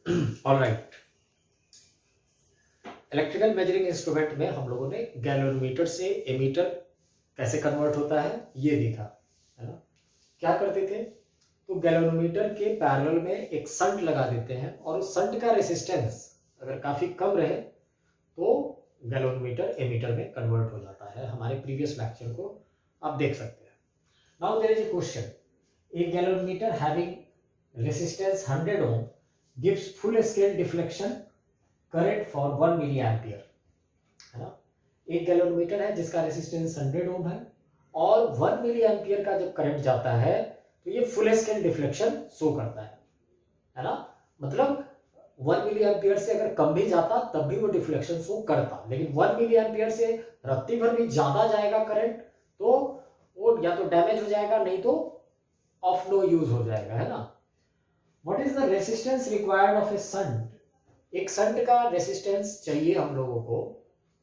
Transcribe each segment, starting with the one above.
Alright, electrical measuring instrument में हम लोगों ने गैल्वेनोमीटर से एमीटर कैसे कन्वर्ट होता है ये देखा, है ना। क्या करते थे, तो गैल्वेनोमीटर के पैरेलल में एक संट लगा देते हैं और उस संट का रेसिस्टेंस अगर काफी कम रहे तो गैल्वेनोमीटर एमीटर में कन्वर्ट हो जाता है। हमारे प्रीवियस लेक्चर को आप देख सकते हैं। Now there is a question, a galvanometer having resistance 100 ohm gives full scale deflection current for 1 milliampere, है ना। एक गैल्वेनोमीटर है जिसका रेसिस्टेंस 100 ओम है और 1 मिली एम्पियर का जब करंट जाता है तो ये फुल स्केल डिफ्लेक्शन शो करता है ना। मतलब 1 मिली एम्पियर से अगर कम भी जाता तब भी वो डिफ्लेक्शन शो करता, लेकिन 1 मिली एम्पियर से रत्ती भर भी ज्यादा जाएगा करंट तो वो या तो डैमेज हो जाएगा नहीं तो ऑफ नो यूज हो जाएगा, है ना। What is the resistance required of A shunt, एक संट का रेसिस्टेंस चाहिए हम लोगों को,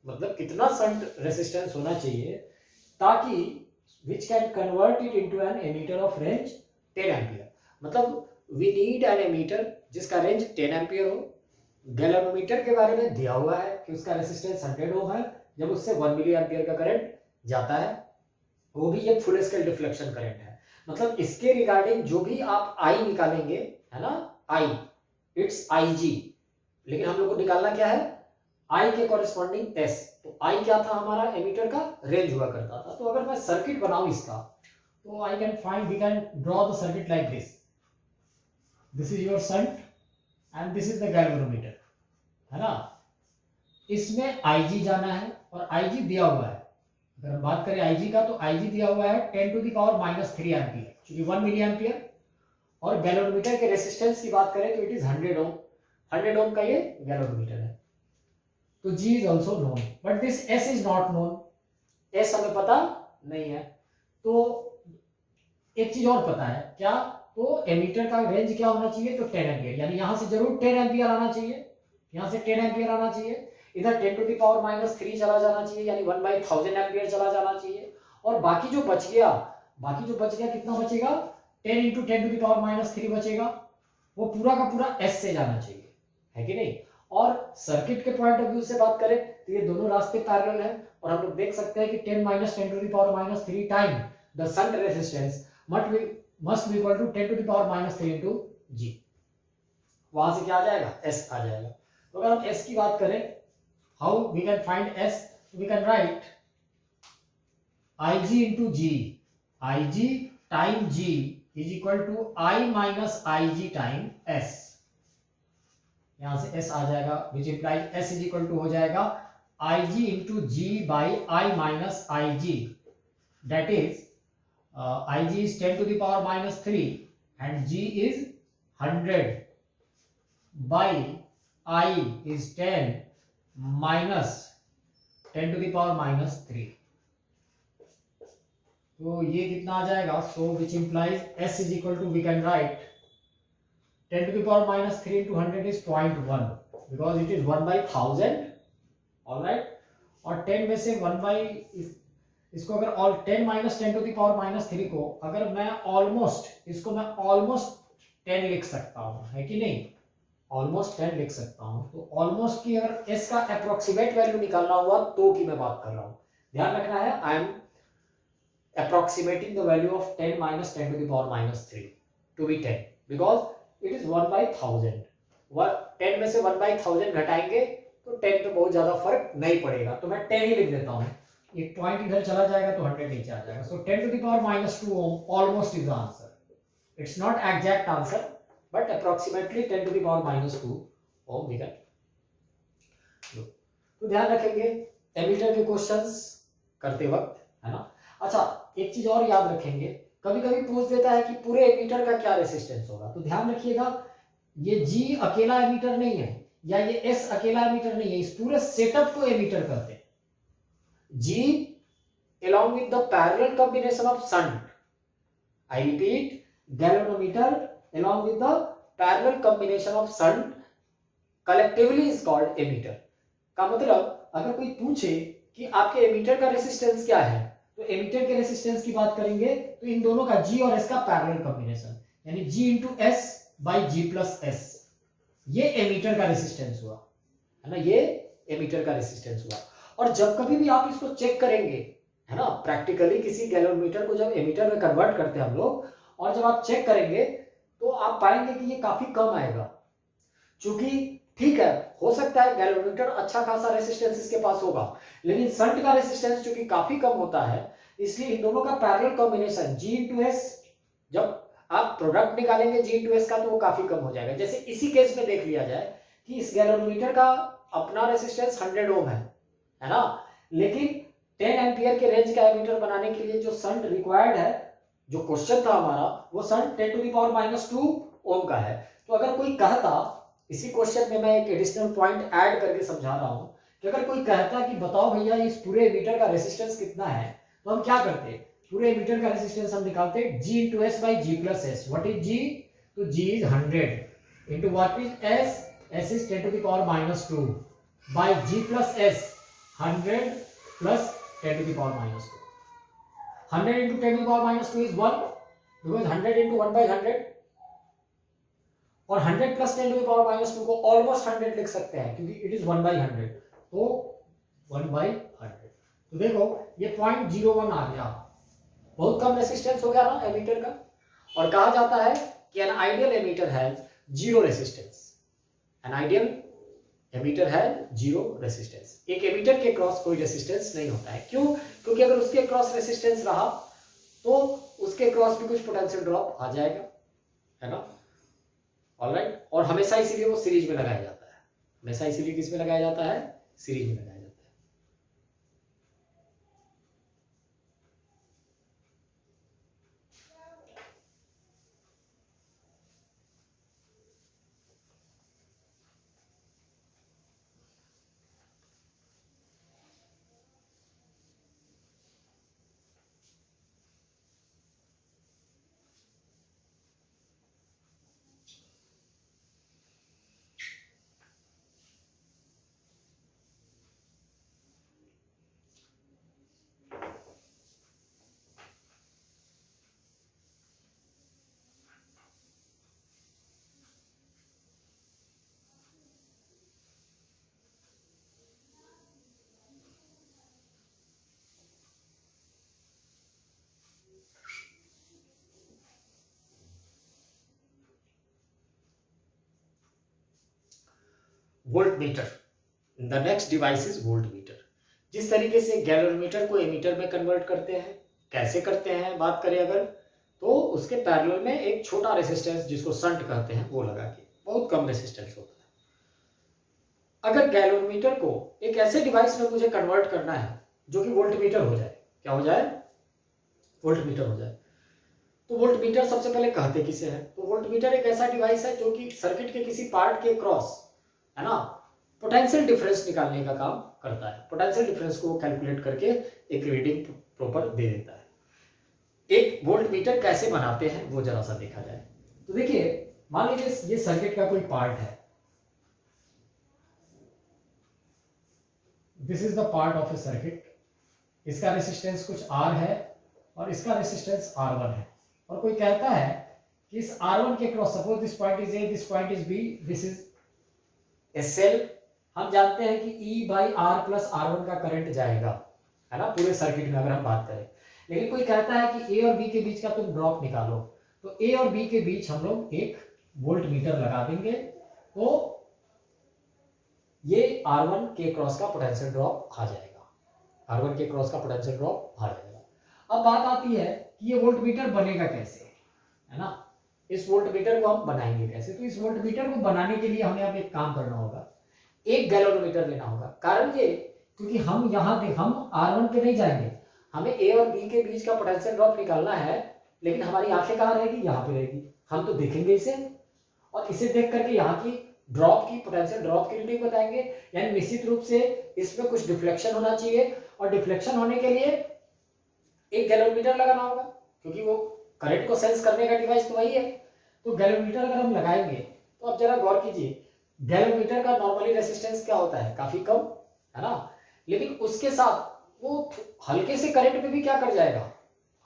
मतलब कितना संट रेसिस्टेंस होना चाहिए ताकि which can convert it into an ammeter of range 10 ampere. मतलब वी नीड एन एमीटर जिसका रेंज 10 एम्पियर हो। गैल्वेनोमीटर के बारे में दिया हुआ है कि उसका रेसिस्टेंस 100 ओम है, जब उससे 1 मिली एम्पियर का करंट जाता है वो भी एक फुल स्केल डिफ्लेक्शन करंट है। मतलब इसके रिगार्डिंग जो भी आप आई निकालेंगे, है ना, आई इट्स आई जी, लेकिन हम लोग को निकालना क्या है, आई के कॉरेस्पॉन्डिंग एस। तो आई क्या था हमारा, एमीटर का रेंज हुआ करता था। तो अगर मैं सर्किट बनाऊं इसका तो I can find, we can draw the circuit like this, this is your shunt and this is the galvanometer, है ना। इसमें आईजी जाना है और आईजी दिया हुआ है। अगर हम बात करें आईजी का तो आईजी दिया हुआ है 10 टू द पावर -3 एम्पियर, क्योंकि 1 मिली एम्पियर। और गैल्वेनोमीटर के रेसिस्टेंस की बात करें तो इट इज 100 ओम, 100 ओम का ये गैल्वेनोमीटर है। तो G is also known, but this S is not known, S हमें पता नहीं है। तो एक चीज और पता है क्या, तो एमीटर का रेंज क्या होना चाहिए, तो 10 एम्पियर, यानी यहां से जरूर 10 एम्पियर आना चाहिए, यहां से 10 एम्पियर आना चाहिए, इधर 10 टू द पावर -3 चला जाना चाहिए, यानी 1/1000 एम्पियर चला जाना चाहिए। और बाकी जो बच गया, कितना बचेगा, 10 इंटू 10 टू द पावर -3 बचेगा, वो पूरा का पूरा S से जाना चाहिए, है कि नहीं। और सर्किट के पॉइंट ऑफ व्यू से बात करें तो ये दोनों रास्ते पैरेलल हैं और हम लोग देख सकते हैं कि 10 - 10 to the power -3 time the shunt resistance must be equal to 10 to the power -3 into G। वहां से क्या आ जाएगा, S आ जाएगा। तो अगर हम S की बात करें, how we can find S, we can write IG into G, IG time G is equal to I minus IG time S। यहां से S आ जाएगा, which implies S is equal to हो जाएगा IG into G by I minus IG, that is IG is 10 to the power -3 and G is 100 by I is 10 minus 10 to the power -3। तो ये कितना आ जाएगा, so which implies S is equal to, we can write 10 to the power -3 into 100 is 0.1 because it is 1/1000, all right। और 10 में से 1 by इसको अगर ऑल 10 - 10 to the power -3 को अगर मैं ऑलमोस्ट इसको मैं ऑलमोस्ट 10 लिख सकता हूं, है कि नहीं, ऑलमोस्ट 10 लिख सकता हूं। तो ऑलमोस्ट की अगर S का अप्रोक्सीमेट वैल्यू निकालना हुआ तो की मैं बात कर रहा हूं, ध्यान रखना है, I am approximating the value of 10 - 10 to the power -3 to be 10 because it is 1/1000। 10 में से 1/1000 घटाएंगे तो 10 पे बहुत ज्यादा फर्क नहीं पड़ेगा, तो मैं 10 ही लिख देता हूं, एक पॉइंट इधर चला जाएगा तो 100 नीचे आ जाएगा। सो 10 to the power -2 ohm almost is the answer, it's not exact answer but approximately 10 to the power -2 ohm we can do। तो ध्यान रखेंगे एमीटर के क्वेश्चंस करते वक्त, है ना। अच्छा, एक चीज और याद रखेंगे, कभी कभी पूछ देता है कि पूरे एमीटर का क्या रेसिस्टेंस होगा, तो ध्यान रखिएगा ये G अकेला एमीटर नहीं है या ये S अकेला एमीटर नहीं है, इस पूरे सेटअप को एमीटर कहते हैं। G along with the parallel combination of shunt, I repeat, galvanometer along with the parallel combination of shunt collectively is called emitter। का मतलब अगर कोई पूछे कि आपके एमीटर का रेसिस्टेंस क्या है, तो एमीटर के रेसिस्टेंस की बात करेंगे तो इन दोनों का G और S का पैरेलल कॉम्बिनेशन, यानी G into S by G plus S, ये एमीटर का रेसिस्टेंस हुआ, है ना, ये एमीटर का रेसिस्टेंस हुआ। और जब कभी भी आप इसको चेक करेंगे, है ना, प्रैक्टिकली किसी गैलोमीटर को जब एमीटर में कन्वर्ट करते हैं हम लोग, और जब आप चेक करेंगे तो आप पाएंगे कि ये काफी कम आएगा। चूंकि ठीक है, हो सकता है गैलोमीटर अच्छा खासा रेसिस्टेंस इसके पास होगा, लेकिन शंट का रेसिस्टेंस चूंकि काफी कम होता है, इसलिए इन दोनों का पैरेलल कॉम्बिनेशन G/S, जब आप प्रोडक्ट निकालेंगे G/S का, तो वो काफी कम हो जाएगा। जैसे इसी केस में देख लिया जाए कि इस गैलोमीटर का अपना रेसिस्टेंस 100 ओम है ना, लेकिन 10 एम्पियर के रेंज का एमीटर बनाने के लिए जो शंट रिक्वायर्ड है, जो क्वेश्चन था हमारा, वो शंट 10⁻⁻2 ओम का है। तो अगर कोई कहता, इसी क्वेश्चन में मैं एक एडिशनल पॉइंट ऐड करके समझा रहा हूं, कि अगर कोई कहता कि बताओ भैया इस पूरे एमीटर का रेसिस्टेंस कितना है, तो हम क्या करते, पूरे एमीटर का रेसिस्टेंस हम निकालते G/S/G+S। What is G? तो G is 100 into what is S? S is 10⁻⁻2 by G+S 100 plus 10⁻⁻2। 100 into 10⁻⁻2 is 1, because 100 into 1/100, और 100 प्लस 10⁻⁻2 को ऑलमोस्ट 100 लिख सकते हैं, क्योंकि इट इज 1/100, तो 1/100। तो देखो ये 0.01 आ गया, बहुत कम रेसिस्टेंस हो गया ना एमीटर का। और कहा जाता है कि an ideal ammeter has zero resistance, an ideal ammeter है जीरो रेसिस्टेंस। एक एमीटर के क्रॉस कोई रेसिस्टेंस नहीं होता है। क्यों? क्योंकि अगर उसके क्रॉस रेसिस्टेंस रहा तो उसके क्रॉस भी कुछ पोटेंशियल ड्रॉप आ जाएगा, है ना, ऑलराइट। और हमेशा इसीलिए वो सीरीज में लगाया जाता है, हमेशा इसीलिए किस में लगाया जाता है? सीरीज में लगाया जाता है। Volt meter, the next device is volt meter. जिस तरीके से गैलोमीटर को एमीटर में कन्वर्ट करते हैं, कैसे करते हैं बात करें अगर, तो उसके पैरेलल में एक छोटा रेसिस्टेंस जिसको शंट कहते हैं वो लगा के, बहुत कम रेसिस्टेंस होता है। अगर गैलोमीटर को एक ऐसे डिवाइस में मुझे कन्वर्ट करना है जो कि वोल्ट मीटर हो जाए, क्या हो जाए? वोल्ट मीटर हो जाए। तो वोल्ट मीटर सबसे पहले कहते किसे हैं? तो वोल्ट मीटर एक ऐसा डिवाइस है जो कि सर्किट के किसी पार्ट के क्रॉस, है ना, पोटेंशियल डिफरेंस निकालने का काम करता है। पोटेंशियल डिफरेंस को कैलकुलेट करके एक रीडिंग प्रॉपर दे देता है। एक वोल्ट मीटर कैसे बनाते हैं वो जरा सा देखा जाए। तो देखिए, मान लीजिए ये सर्किट का कोई पार्ट है, this is the part of A circuit, इसका रेसिस्टेंस कुछ R है और इसका रेसिस्टेंस R1 है, और कोई कहता है कि इस R1 के cross, suppose this point is A, this point is B, this is a cell. हम जानते हैं कि E/R प्लस R1 का करंट जाएगा, है ना, पूरे सर्किट में अगर हम बात करें। लेकिन कोई कहता है कि A और B के बीच का तुम ड्रॉप निकालो, तो A और B के बीच हम लोग एक वोल्ट मीटर लगा देंगे, तो ये R1 के क्रॉस का पोटेंशियल ड्रॉप आ जाएगा, R1 के क्रॉस का पोटेंशियल ड्रॉप आ जाएगा। अब बात आती है कि ये वोल्ट मीटर बनेगा कैसे, है ना, इस वोल्ट मीटर को हम बनाएंगे कैसे? तो इस वोल्ट मीटर को बनाने के लिए हमें अब एक काम करना होगा, एक गैलोमीटर लेना होगा। कारण ये, क्योंकि हम यहाँ हम R1 पे नहीं जाएंगे, हमें A और B के बीच का पोटेंशियल ड्रॉप निकालना है, लेकिन हमारी आंखें कहाँ रहेगी? यहाँ पे रहेगी। हम तो देखेंगे इसे, और इसे देख करके यहाँ की ड्रॉप की, पोटेंशियल ड्रॉप की रीडिंग बताएंगे। यानी निश्चित रूप से इसमें कुछ डिफ्लेक्शन होना चाहिए, और डिफ्लेक्शन होने के लिए एक गैलोमीटर लगाना होगा, क्योंकि वो करंट को सेंस करने का डिवाइस तो वही है। तो गैलोमीटर अगर हम लगाएंगे, तो अब जरा गौर कीजिए, गैलोमीटर का नॉर्मली रेसिस्टेंस क्या होता है? काफी कम, है ना, लेकिन उसके साथ वो हल्के से करंट में भी क्या कर जाएगा?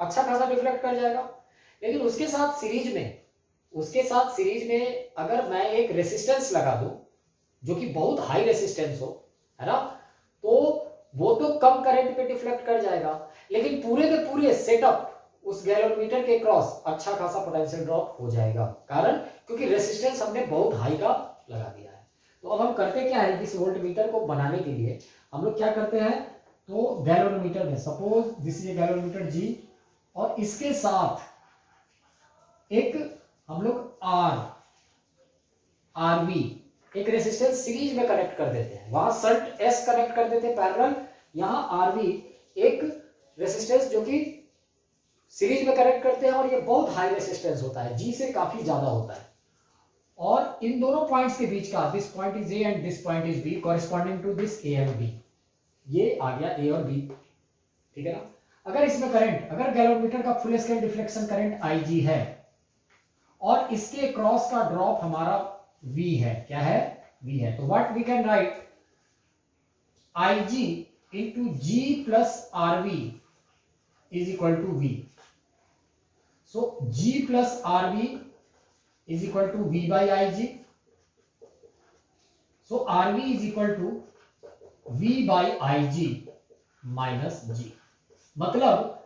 अच्छा खासा डिफ्लेक्ट कर जाएगा। लेकिन उसके साथ सीरीज में उसके साथ सीरीज में अगर मैं एक रेसिस्टेंस लगा दूं जो कि बहुत हाई रेसिस्टेंस हो, है ना, तो वो तो कम करंट पे डिफ्लेक्ट कर जाएगा, लेकिन पूरे के पूरे सेटअप उस गैलोमीटर के क्रॉस अच्छा खासा पोटेंशियल ड्रॉप हो जाएगा। कारण क्योंकि रेसिस्टेंस हमने बहुत हाई का लगा दिया है। तो अब हम करते क्या है, इस वोल्टमीटर को बनाने के लिए हम लोग क्या करते हैं, तो गैलोमीटर में सपोज दिस इज गैलोमीटर जी, और इसके साथ एक हम लोग आरवी एक रेसिस्टेंस सीरीज में कनेक्ट कर देते हैं, वहां शंट एस कनेक्ट कर देते हैं पैरेलल, यहां आरवी एक रेसिस्टेंस जो कि सीरीज में कनेक्ट करते हैं, और ये बहुत हाई रेसिस्टेंस होता है, जी से काफी ज्यादा होता है। और इन दोनों पॉइंट्स के बीच का this point is A and this point is B, corresponding to this A and B, ये आ गया ए और बी, ठीक है ना। अगर इसमें करंट, अगर गैलोमीटर का full scale deflection current IG है और इसके क्रॉस का ड्रॉप हमारा V है, क्या है, V है, तो what we can write IG into G plus RV is equal to V। So G plus RV is equal to V by IG। So RV is equal to V by IG minus G। मतलब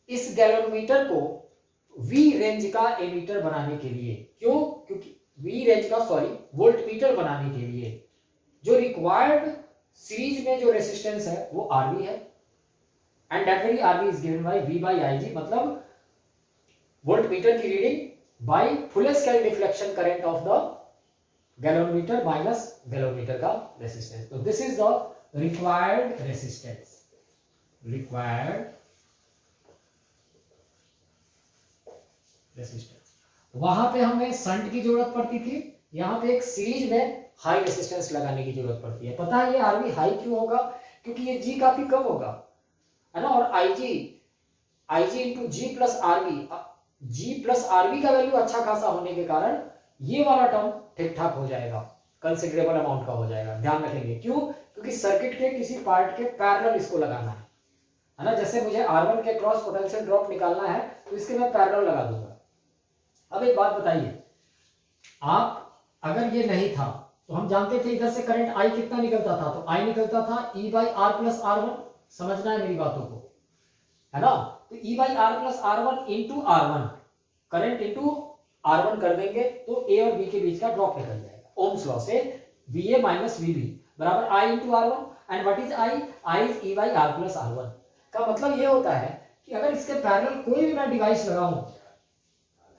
इस galvanometer को V range का ammeter बनाने के लिए, क्यों, क्योंकि V range का वोल्टमीटर बनाने के लिए जो रिक्वायर्ड सीरीज में जो रेसिस्टेंस है वो RV है, and definitely RV is given by V by IG, मतलब वोल्टमीटर की reading by full scale deflection current of the galvanometer minus galvanometer का रेसिस्टेंस। तो this is the required resistance, required resistance. वहां पे हमें शंट की जरूरत पड़ती थी, यहां पे एक सीरीज में हाई रेसिस्टेंस लगाने की जरूरत पड़ती है। पता है ये आरवी हाई क्यों होगा, क्योंकि ये जी काफी कम होगा, है ना, और आईजी इंटू जी प्लस आरवी, जी प्लस आरवी का वैल्यू अच्छा खासा होने के कारण ये वाला टर्म ठीक ठाक हो जाएगा, कंसिडरेबल अमाउंट का हो जाएगा। ध्यान रखेंगे क्यों, क्योंकि सर्किट के किसी पार्ट के पैरेलल इसको लगाना है ना, जैसे मुझे R1 के क्रॉस पोटेंशियल ड्रॉप निकालना है तो इसके मैं पैरेलल लगा दूंगा। अब एक बात बताइए, आप अगर ये नहीं था तो हम जानते थे इधर से करंट I कितना निकलता था, तो I निकलता था E by R plus R1, समझना है मेरी बातों को, है ना। तो E by R plus R1 into R1, current into R1 कर देंगे तो A और B के बीच का ड्रॉप निकल जाएगा। ओम्स लॉ से VA माइनस VB बराबर I into R1, and what is I is E by R plus R1। का मतलब ये होता है कि अगर इसके पैरेलल कोई भी मैं डिवाइस लगाऊं,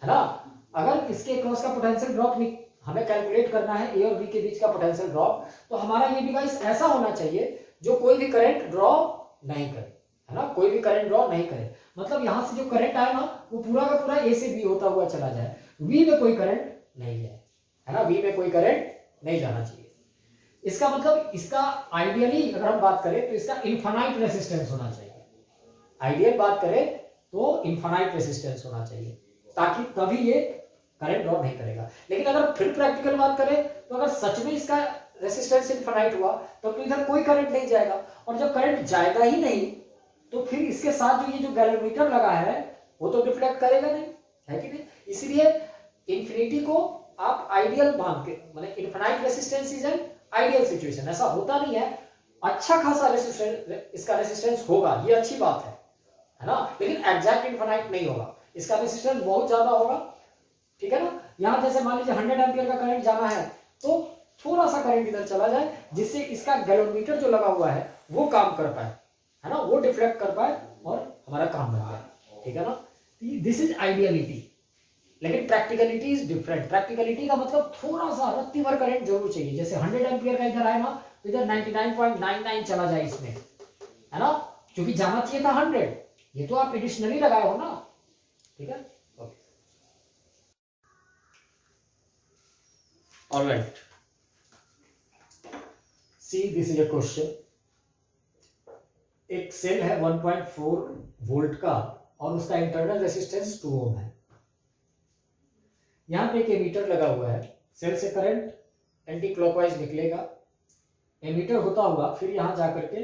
है ना, अगर इसके क्रॉस का पोटेंशियल ड्रॉप हमें कैलकुलेट करना है ए और बी के बीच का पोटेंशियल ड्रॉप, तो हमारा ये डिवाइस ऐसा होना चाहिए जो कोई भी करंट ड्रॉ नहीं करे, है ना, कोई भी करंट ड्रॉ नहीं करे। मतलब यहां से जो करंट आए ना वो पूरा का पूरा ए से बी होता हुआ चला जाए, वी में कोई करंट नहीं जाए, है ना, वी में कोई करंट नहीं जाना चाहिए। इसका मतलब इसका आइडियली अगर हम बात करें तो इसका इनफाइनाइट रेसिस्टेंस होना चाहिए, आइडियल बात करें तो इनफाइनाइट रेसिस्टेंस होना चाहिए, ताकि तभी ये करंट ड्रॉ नहीं करेगा। लेकिन अगर फिर प्रैक्टिकल बात करें तो अगर सच में इसका रेसिस्टेंस इनफाइनाइट हुआ तो इधर कोई करंट नहीं जाएगा, और जब करंट जाएगा ही नहीं तो फिर इसके साथ जो ये जो गैलोमीटर लगा है वो तो डिफ्लेक्ट करेगा नहीं, है कि नहीं। इसलिए इंफिनिटी को आप आइडियल मान के, मतलब infinite resistance is an ideal situation, ऐसा होता नहीं है, अच्छा खासा रेसिस्टेंस इसका रेसिस्टेंस होगा, ये अच्छी बात है ना, लेकिन एग्जैक्ट इनफाइनाइट नहीं होगा, इसका रेसिस्टेंस बहुत ज्यादा होगा, ठीक है ना। यहां जैसे मान लीजिए 100 एम्पियर का करंट जाना है तो थोड़ा सा करंट इधर चला जाए जिससे इसका गैलोमीटर जो लगा हुआ है वो काम कर पाए, है ना, वो डिफ्लेक्ट कर पाए और हमारा काम बन जाए, ठीक है ना। दिस इज आइडियलिटी, लेकिन प्रैक्टिकलिटी इज डिफरेंट। प्रैक्टिकलिटी का मतलब थोड़ा सा रत्ती भर करंट जरूर चाहिए, जैसे 100 एम्पियर का इधर आए ना तो इधर 99.99 चला जाए इसमें, है ना, क्योंकि जाना चाहिए था 100, ये तो आप एडिशनली लगाए हो ना, ठीक है। All right. See, this is a question. एक सेल है 1.4 वोल्ट का और उसका इंटरनल रेसिस्टेंस 2 ओम है। यहां पे एक एमीटर लगा हुआ है, सेल से करंट एंटी क्लॉकवाइज निकलेगा, एमीटर होता हुआ फिर यहां जाकर के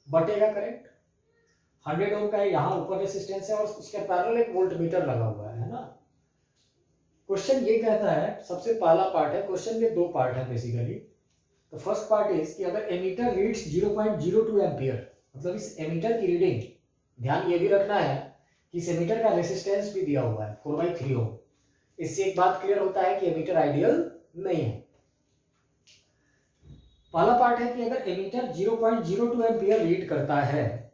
बटेगा करंट, 100 ओम का है, यहां ऊपर रेसिस्टेंस है और उसके पैरेलल एक वोल्ट मीटर लगा हुआ है ना। क्वेश्चन ये कहता है, सबसे पहला पार्ट है क्वेश्चन के, दो पार्ट है बेसिकली। तो फर्स्ट पार्ट इज कि अगर एमीटर रीड्स 0.02 एम्पियर, मतलब इस एमीटर की रीडिंग, ध्यान ये भी रखना है कि इस एमीटर का रेसिस्टेंस भी दिया हुआ है 4/3 ओम। इससे एक बात क्लियर होता है कि एमीटर आइडियल नहीं है। पहला पार्ट है कि अगर एमीटर 0.02 एम्पियर रीड करता है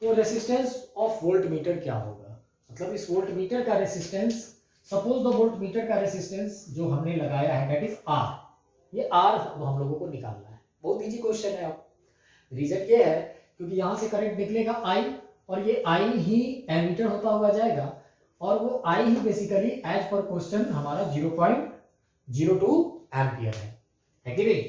तो रेसिस्टेंस ऑफ वोल्ट मीटर क्या होगा। मतलब इस वोल्ट मीटर का resistance, suppose the volt meter का रेसिस्टेंस जो हमने लगाया है दैट इज आर, ये आर हम लोगों को निकालना है। बहुत इजी क्वेश्चन है। अब रीजन ये है क्योंकि यहां से करंट निकलेगा आई, और ये आई ही एमीटर होता हुआ जाएगा, और वो आई ही बेसिकली एज पर क्वेश्चन हमारा 0.02 एम्पियर है कि नहीं।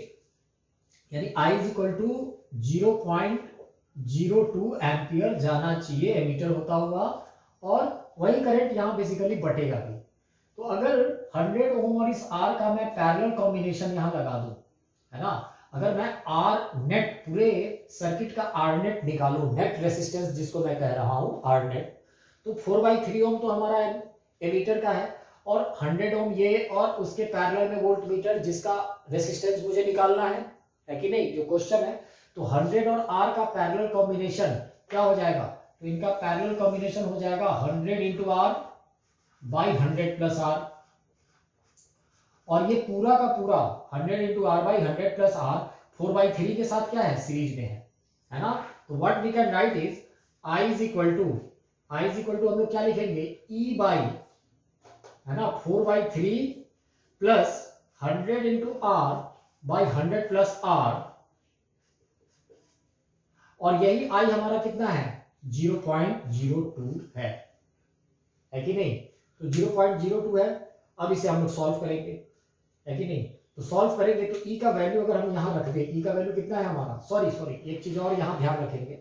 यानी आई इज इक्वल टू 0.02 एम्पियर जाना चाहिए एमीटर होता हुआ, और वही करंट यहां बेसिकली बटेगा भी। तो अगर 100 ओम और इस आर का मैं पैरेलल कॉम्बिनेशन यहां लगा दूं, है ना, अगर मैं आर नेट, पूरे सर्किट का आर नेट निकालूं, नेट रेसिस्टेंस जिसको मैं कह रहा हूं आर नेट, तो 4/3 ओम तो हमारा एमीटर का है, और 100 ओम ये, और उसके पैरेलल में वोल्ट मीटर जिसका रेसिस्टेंस मुझे निकालना है कि नहीं, जो क्वेश्चन है। तो 100 और आर का पैरेलल कॉम्बिनेशन क्या हो जाएगा, तो इनका पैरेलल कॉम्बिनेशन हो जाएगा 100 into R by 100 plus R, और ये पूरा का पूरा 100 into R by 100 plus R 4/3 के साथ क्या है, सीरीज में है ना। तो what we can write is I is equal to हम लोग क्या लिखेंगे, ई बाई, है ना, 4/3 plus 100 into R by 100 plus R, और यही आई हमारा कितना है, 0.02 है कि नहीं। तो 0.02 है। अब इसे हम लोग सॉल्व करेंगे, है कि नहीं। तो सॉल्व करेंगे तो ई का वैल्यू अगर हम यहां रख दें, ई का वैल्यू कितना है हमारा, सॉरी एक चीज और यहां ध्यान रखेंगे,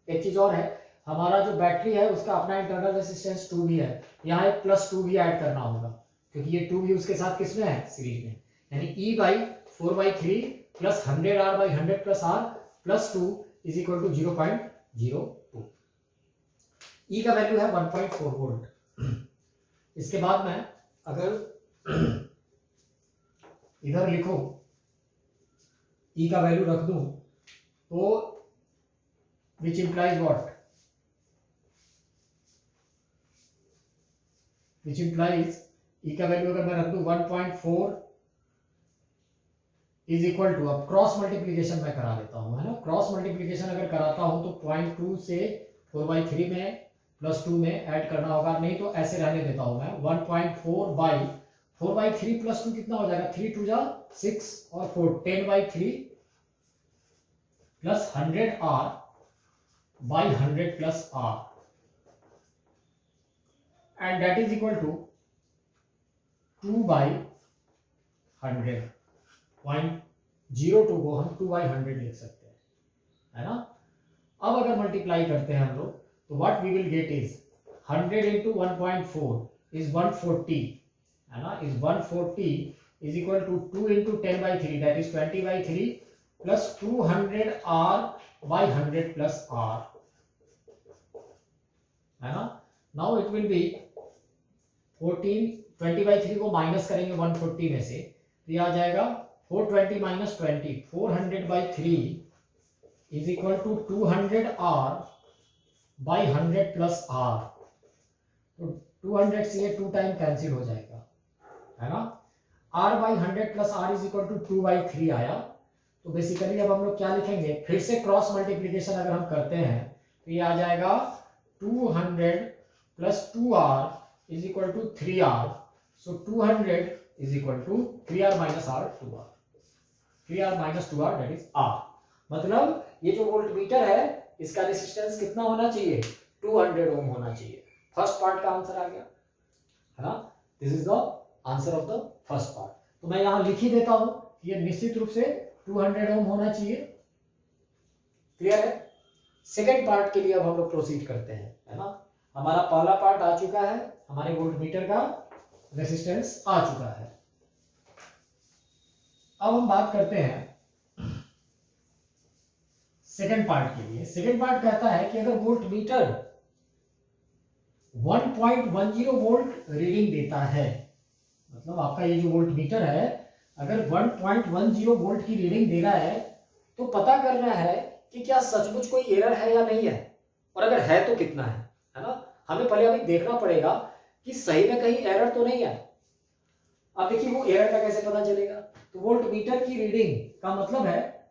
एक चीज और है, हमारा जो बैटरी है उसका अपना इंटरनल रेजिस्टेंस 2 भी है, यहाँ एक +2 भी ऐड करना होगा, क्योंकि ये 2 भी उसके साथ किसमें है, सीरीज में। यानी E by 4/3 plus 100 R by 100 plus R plus 2 is equal to 0.02। E का वैल्यू है 1.4 वोल्ट। इसके बाद में अगर इधर लिखो, ई का वैल्यू रख दूं, तो which implies what, which implies E का वैल्यू अगर मैं रख दूं 1.4 इज इक्वल टू, अब क्रॉस मल्टीप्लीकेशन मैं करा देता हूं, है ना, क्रॉस मल्टीप्लीकेशन अगर कराता हूं तो 0.2 से 4/3 में +2 में ऐड करना होगा, नहीं तो ऐसे रहने देता हूं मैं। 1.4 बाई 4/3 प्लस 2 कितना हो जाएगा, 3 2 जा 6 और 4 10/3 plus 100 R by 100 plus R, and that is equal to 2/100। 0.02 को हम 2/100 लिख सकते हैं, है ना। अब अगर मल्टीप्लाई करते हैं हम लोग, तो what we will get is 100 into 1.4 is 140, है ना, is 140 is equal to 2 into 10/3 that is 20/3 plus 200 R by 100 plus R, है ना। नाउ इट विल बी 20/3 को माइनस करेंगे 140 में से, तो ये आ जाएगा 420 minus 20, 400/3 is equal to 200 R by 100 plus R. तो 200 से ये 2 टाइम कैंसिल हो जाएगा, है ना। r by 100 plus R is equal to 2/3 आया। तो बेसिकली अब हम लोग क्या लिखेंगे, फिर से क्रॉस मल्टीप्लीकेशन अगर हम करते हैं तो ये आ जाएगा 200 plus 2r is equal to 3r। So 200 is equal to 3r minus r 2r, 3r minus 2r that is r। मतलब ये जो वोल्ट मीटर है इसका रेजिस्टेंस कितना होना चाहिए, 200 ओम होना चाहिए। फर्स्ट पार्ट का आंसर आ गया, है ना। This is the answer of the first part. तो मैं यहां लिख ही देता हूं कि ये निश्चित रूप से 200 ओम होना चाहिए। क्लियर है। सेकेंड पार्ट के लिए अब हम लोग प्रोसीड करते हैं, है ना। हमारा पहला पार्ट आ चुका है, हमारे वोल्ट मीटर का रेजिस्टेंस आ चुका है। अब हम बात करते हैं सेकेंड पार्ट के लिए। सेकेंड पार्ट कहता है कि अगर वोल्ट मीटर 1.10 वोल्ट रीडिंग देता है, मतलब आपका ये जो वोल्ट मीटर है अगर 1.10 वोल्ट की रीडिंग दे रहा है तो पता करना है कि क्या सचमुच कोई एरर है या नहीं है, और अगर है तो कितना है ना। हमें पहले अभी देखना पड़ेगा कि सही में कहीं एरर तो नहीं है। अब देखिए वो एरर का कैसे पता चलेगा, तो वोल्ट मीटर की रीडिंग का मतलब है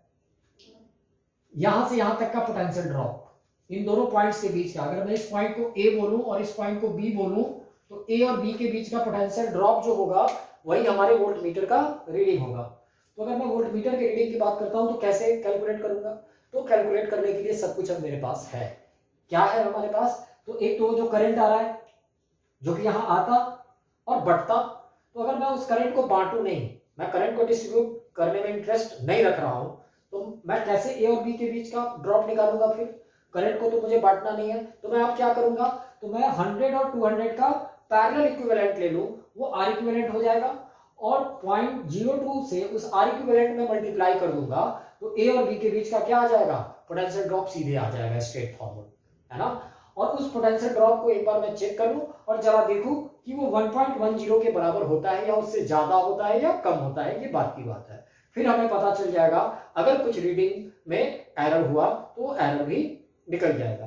यहां से यहां तक का पोटेंशियल ड्रॉप, इन दोनों पॉइंट्स के बीच का। अगर मैं इस पॉइंट को ए बोलूं और इस पॉइंट को बी बोलूं तो ए और बी के बीच का पोटेंशियल ड्रॉप जो होगा वही हमारे वोल्ट मीटर का रीडिंग होगा। तो अगर मैं वोल्ट मीटर के रीडिंग की बात करता हूं तो कैसे कैलकुलेट करूंगा, तो कैलकुलेट करने के लिए सब कुछ अब मेरे पास है। क्या है हमारे पास, तो एक तो जो करंट आ रहा है जो कि यहां आता और बढ़ता, तो अगर मैं उस करंट को बांटू नहीं, मैं करंट को डिस्ट्रीब्यूट करने में इंटरेस्ट नहीं रख रहा हूं, तो मैं कैसे ए और बी के बीच का ड्रॉप निकालूंगा, फिर करंट को तो मुझे बांटना नहीं है। तो मैं अब क्या करूंगा, तो मैं 100 और 200 का पैरेलल इक्विवेलेंट ले लूं, वो आर इक्विवेलेंट हो जाएगा, और 0.02 से उस आर इक्विवेलेंट में मल्टीप्लाई कर दूंगा, तो ए और बी के बीच का क्या आ जाएगा, पोटेंशियल ड्रॉप सीधे आ जाएगा स्ट्रेट फॉरवर्ड, है ना। और उस पोटेंशियल ड्रॉप को एक बार मैं चेक कर लूं और जरा देखूं कि वो 1.10 के बराबर होता है या उससे ज्यादा होता है या कम होता है, ये बात की बात है। फिर हमें पता चल जाएगा अगर कुछ रीडिंग में एरर हुआ तो एरर भी निकल जाएगा।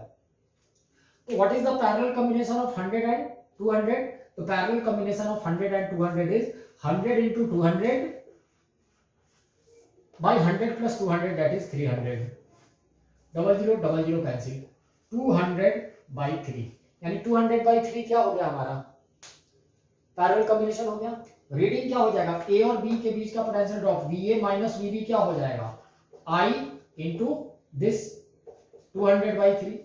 तो what is the parallel combination of 100 and 200, तो parallel combination of 100 and 200 is 100 into 200 by 100 plus 200, that is 300, 00 cancel, 200 by 3, यानी 200 by 3 क्या हो गया हमारा, पैरेलल कॉम्बिनेशन हो गया। रीडिंग क्या हो जाएगा, ए और बी के बीच का potential drop VA minus VB क्या हो जाएगा, I into this 200 by 3,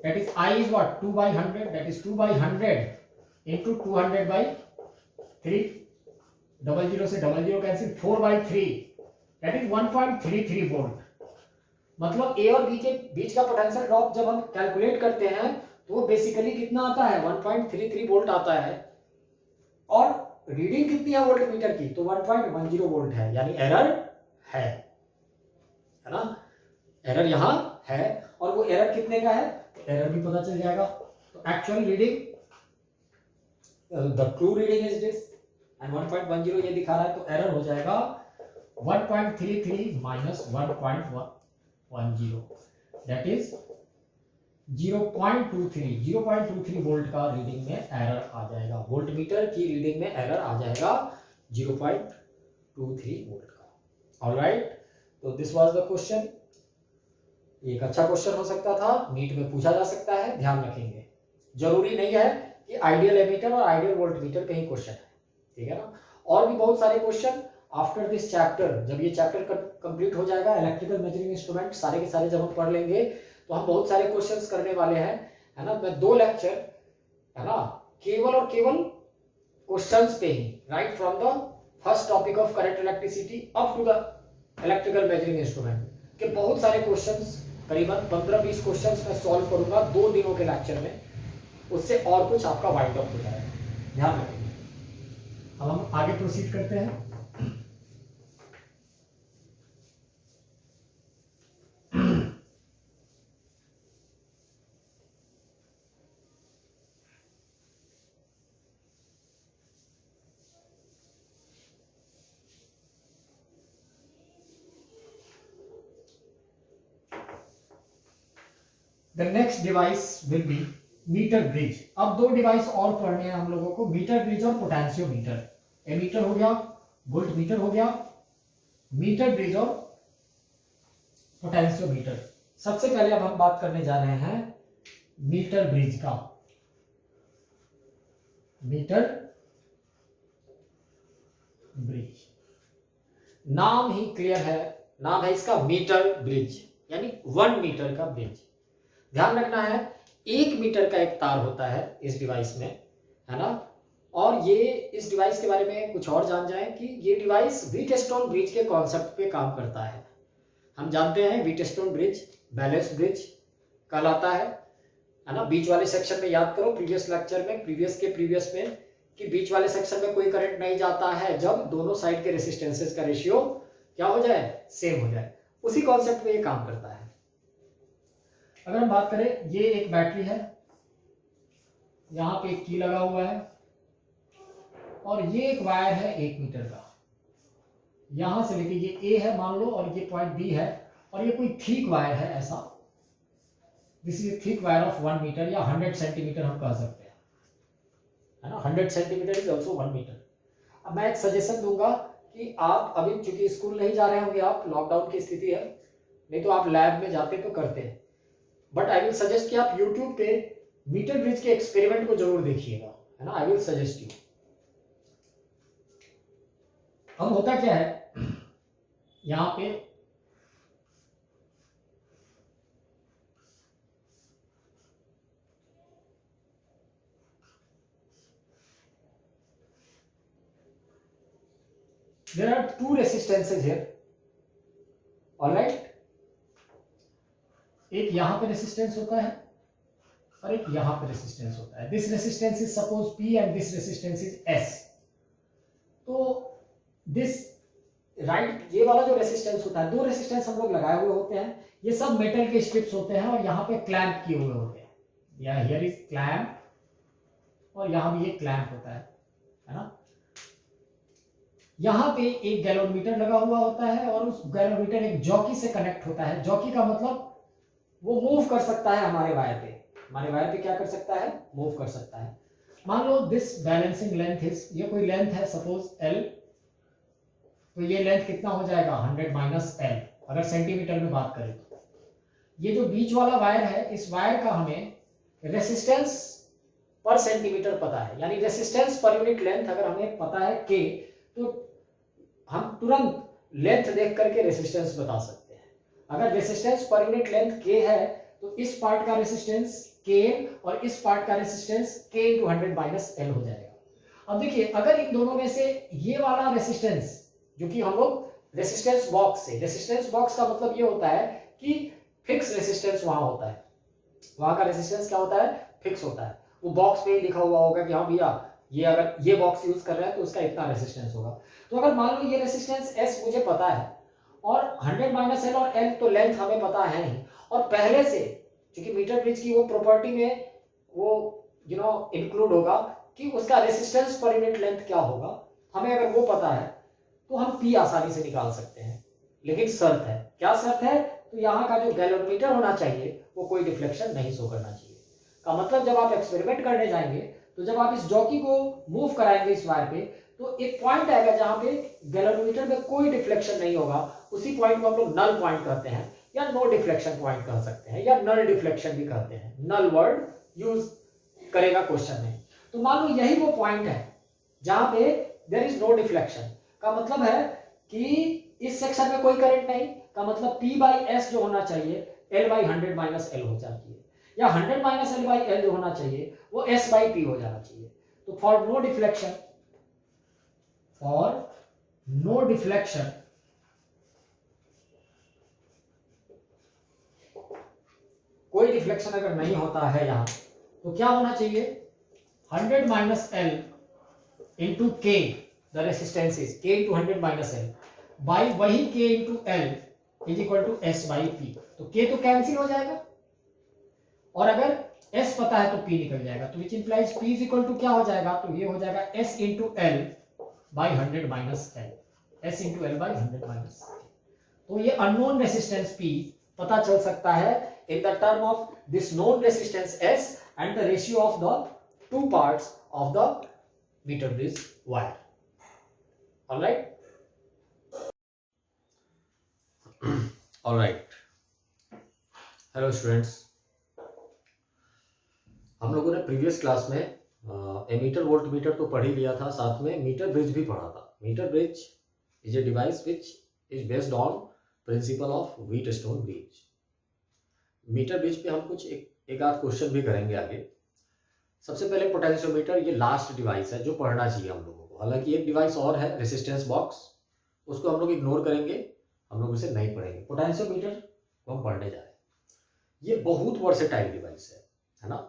that is I is what, 2 by 100, that is 2 by 100 into 200 by 3, 00 से 00 cancel, 4 by 3, that is 1.33 volt. मतलब ए और बी के बीच का पोटेंशियल ड्रॉप जब हम कैलकुलेट करते हैं तो वो बेसिकली कितना आता है, 1.33 वोल्ट आता है, और रीडिंग कितनी है वोल्ट मीटर की, तो 1.10 वोल्ट है, यानी एरर है ना, एरर यहां है। और वो एरर कितने का है, तो एरर भी पता चल जाएगा। तो actual reading, the true reading is this and 1.10 ये दिखा रहा है, तो एरर हो जाएगा 1.33 माइनस 1.10, दैट इज 0.23 वोल्ट का रीडिंग में एरर आ जाएगा, वोल्ट मीटर की रीडिंग में एरर आ जाएगा 0.23 वोल्ट का। ऑलराइट, तो दिस वाज द क्वेश्चन। एक अच्छा क्वेश्चन हो सकता था, नीट में पूछा जा सकता है, ध्यान रखेंगे। जरूरी नहीं है कि आइडियल एमीटर और आइडियल वोल्ट मीटर पे ही क्वेश्चन है, ठीक है ना। और भी बहुत सारे क्वेश्चन आफ्टर दिस चैप्टर, जब ये चैप्टर कंप्लीट हो जाएगा, इलेक्ट्रिकल मेजरिंग इंस्ट्रूमेंट सारे के सारे जब हम पढ़ लेंगे तो हम बहुत सारे क्वेश्चंस करने वाले हैं, है ना। मैं 2 लेक्चर, है ना, केवल और केवल क्वेश्चंस पे ही, right from the first topic of current electricity up to the electrical measuring instrument के बहुत सारे क्वेश्चंस, करीबन 15-20 क्वेश्चंस मैं सॉल्व करूंगा 2 दिनों के लेक्चर में, उससे और कुछ आपका वाइंड अप हो जाएगा, ध्यान रखिए। अब हम आगे प्रोसीड करते हैं। The next device will be metre bridge. अब 2 डिवाइस और पढ़ने हैं हम लोगों को, मीटर ब्रिज और पोटेंशियोमीटर। एमीटर हो गया, वोल्ट मीटर हो गया, मीटर ब्रिज और पोटेंशियोमीटर। सबसे पहले अब हम बात करने जा रहे हैं मीटर ब्रिज का। मीटर ब्रिज, नाम ही क्लियर है, नाम है इसका मीटर ब्रिज, यानी 1 मीटर का ब्रिज। ध्यान रखना है 1 मीटर का एक तार होता है इस डिवाइस में, है ना। और ये इस डिवाइस के बारे में कुछ और जान जाएं कि ये डिवाइस व्हीटस्टोन ब्रिज के कॉन्सेप्ट पे काम करता है। हम जानते हैं व्हीटस्टोन ब्रिज बैलेंस ब्रिज कहलाता है ना। बीच वाले सेक्शन में याद करो प्रीवियस लेक्चर में, प्रीवियस में, कि बीच वाले सेक्शन में कोई करंट नहीं जाता है जब दोनों साइड के रेसिस्टेंसेस का रेशियो क्या हो जाए, सेम हो जाए। उसी कॉन्सेप्ट में ये काम करता है। अगर हम बात करें, ये एक बैटरी है, यहां पे एक की लगा हुआ है, और ये एक वायर है 1 मीटर का, यहां से लेके ये ए है मान लो और ये पॉइंट बी है, और ये कोई थिक वायर है ऐसा, this is thick wire of 1 metre या 100 सेंटीमीटर हम कह सकते हैं, है ना। 100 सेंटीमीटर इज ऑल्सो 1 मीटर। अब मैं एक सजेशन दूंगा कि आप अभी चूंकि स्कूल नहीं जा रहे होंगे, आप लॉकडाउन की स्थिति है, नहीं तो आप लैब में जाते तो करते हैं, बट आई विल सजेस्ट कि आप यूट्यूब पे मीटर ब्रिज के एक्सपेरिमेंट को जरूर देखिएगा, है ना। I will suggest you. अब होता क्या है यहां पे, there are two resistances here, all right। एक यहां पे रेसिस्टेंस होता है और एक यहां पे रेसिस्टेंस होता है। This resistance is suppose P and this resistance is S। तो दिस राइट, ये वाला जो रेसिस्टेंस होता है, दो रेसिस्टेंस हम लोग लगाए हुए होते हैं, ये सब मेटल के स्ट्रिप्स होते हैं और यहाँ पे क्लैंप किए हुए होते हैं, या हियर इज क्लैंप और यहाँ भी ये क्लैंप होता है ना। यहाँ पे एक गैलोमीटर लगा हुआ होता है और उस गैलोमीटर एक जॉकी से कनेक्ट होता है। जॉकी का मतलब वो मूव कर सकता है हमारे वायर पे, हमारे वायर पे क्या कर सकता है, मूव कर सकता है। मान लो दिस बैलेंसिंग लेंथ इज, ये कोई लेंथ है सपोज L, तो ये लेंथ कितना हो जाएगा 100 माइनस L, अगर सेंटीमीटर में बात करें तो। ये जो बीच वाला वायर है, इस वायर का हमें रेसिस्टेंस पर सेंटीमीटर पता है, यानी रेसिस्टेंस पर यूनिट लेंथ अगर हमें पता है K, तो हम तुरंत लेंथ देख करके रेसिस्टेंस बता सकते हैं। अगर resistance per unit length K है तो इस पार्ट का रेसिस्टेंस K और इस पार्ट का रेसिस्टेंस K × 100 माइनस L हो जाएगा। अब देखिए, अगर इन दोनों में से ये वाला रेसिस्टेंस, जो कि हम लोग रेसिस्टेंस बॉक्स से, रेसिस्टेंस बॉक्स का मतलब ये होता है कि फिक्स रेसिस्टेंस वहां होता है, वहां का रेसिस्टेंस क्या होता है, फिक्स होता है। वो बॉक्स पे ही लिखा हुआ होगा कि हाँ भैया ये अगर ये बॉक्स यूज कर रहे हैं तो उसका इतना रेसिस्टेंस होगा। तो अगर मान लो ये रेसिस्टेंस S मुझे पता है और 100 माइनस L और L तो लेंथ हमें पता है ही, और पहले से क्योंकि मीटर ब्रिज की वो प्रॉपर्टी में वो इंक्लूड होगा कि उसका रेसिस्टेंस पर यूनिट लेंथ क्या होगा, हमें अगर वो पता है तो हम P आसानी से निकाल सकते हैं। लेकिन शर्त है, क्या शर्त है, तो यहाँ का जो गैलोमीटर होना चाहिए वो कोई डिफ्लेक्शन नहीं शो करना चाहिए। का मतलब जब आप एक्सपेरिमेंट करने जाएंगे तो जब आप इस जॉकी को मूव कराएंगे इस वायर पे, तो एक पॉइंट आएगा जहां पे गैलोमीटर में कोई डिफ्लेक्शन नहीं होगा, उसी पॉइंट को हम लोग नल पॉइंट कहते हैं या नो डिफ्लेक्शन पॉइंट कह सकते हैं या नल डिफ्लेक्शन भी कहते हैं, नल वर्ड यूज करेगा क्वेश्चन में। तो मान लो यही वो पॉइंट है जहां पे देयर इज नो डिफ्लेक्शन, का मतलब है कि इस सेक्शन में कोई करंट नहीं, का मतलब P/S जो होना चाहिए L/100 माइनस L हो जाती है, या 100 माइनस L/L जो होना चाहिए वो S/P हो जाना चाहिए। तो फॉर नो डिफ्लेक्शन, कोई डिफ्लेक्शन अगर नहीं होता है यहां, तो क्या होना चाहिए 100 minus L into K, the resistance is K into 100 minus L by वही K into L is equal to S/P। तो K तो कैंसिल हो जाएगा और अगर S पता है तो P निकल जाएगा, तो which implies P is equal to क्या हो जाएगा, तो ये हो जाएगा S into L by 100 minus L, S into L by 100 minus L। तो ये अननोन रेसिस्टेंस P पता चल सकता है in the term of this known resistance S and the ratio of the two parts of the meter bridge wire. All right. All right. Hello students. हम लोगों ने previous class में ammeter volt meter तो पढ़ ही लिया था, साथ में मीटर ब्रिज भी पढ़ा था। Metre bridge is a device which is based on principle of Wheatstone bridge. Metre bridge पे हम कुछ एक आध क्वेश्चन भी करेंगे आगे। सबसे पहले पोटेंशियोमीटर, ये लास्ट डिवाइस है जो पढ़ना चाहिए हम लोगों को। हालांकि एक डिवाइस और है रेसिस्टेंस बॉक्स, उसको हम लोग इग्नोर करेंगे, हम लोग उसे नहीं पढ़ेंगे। पोटेंशियोमीटर को हम पढ़ने जा रहे हैं। ये बहुत वर्सेटाइल डिवाइस है ना।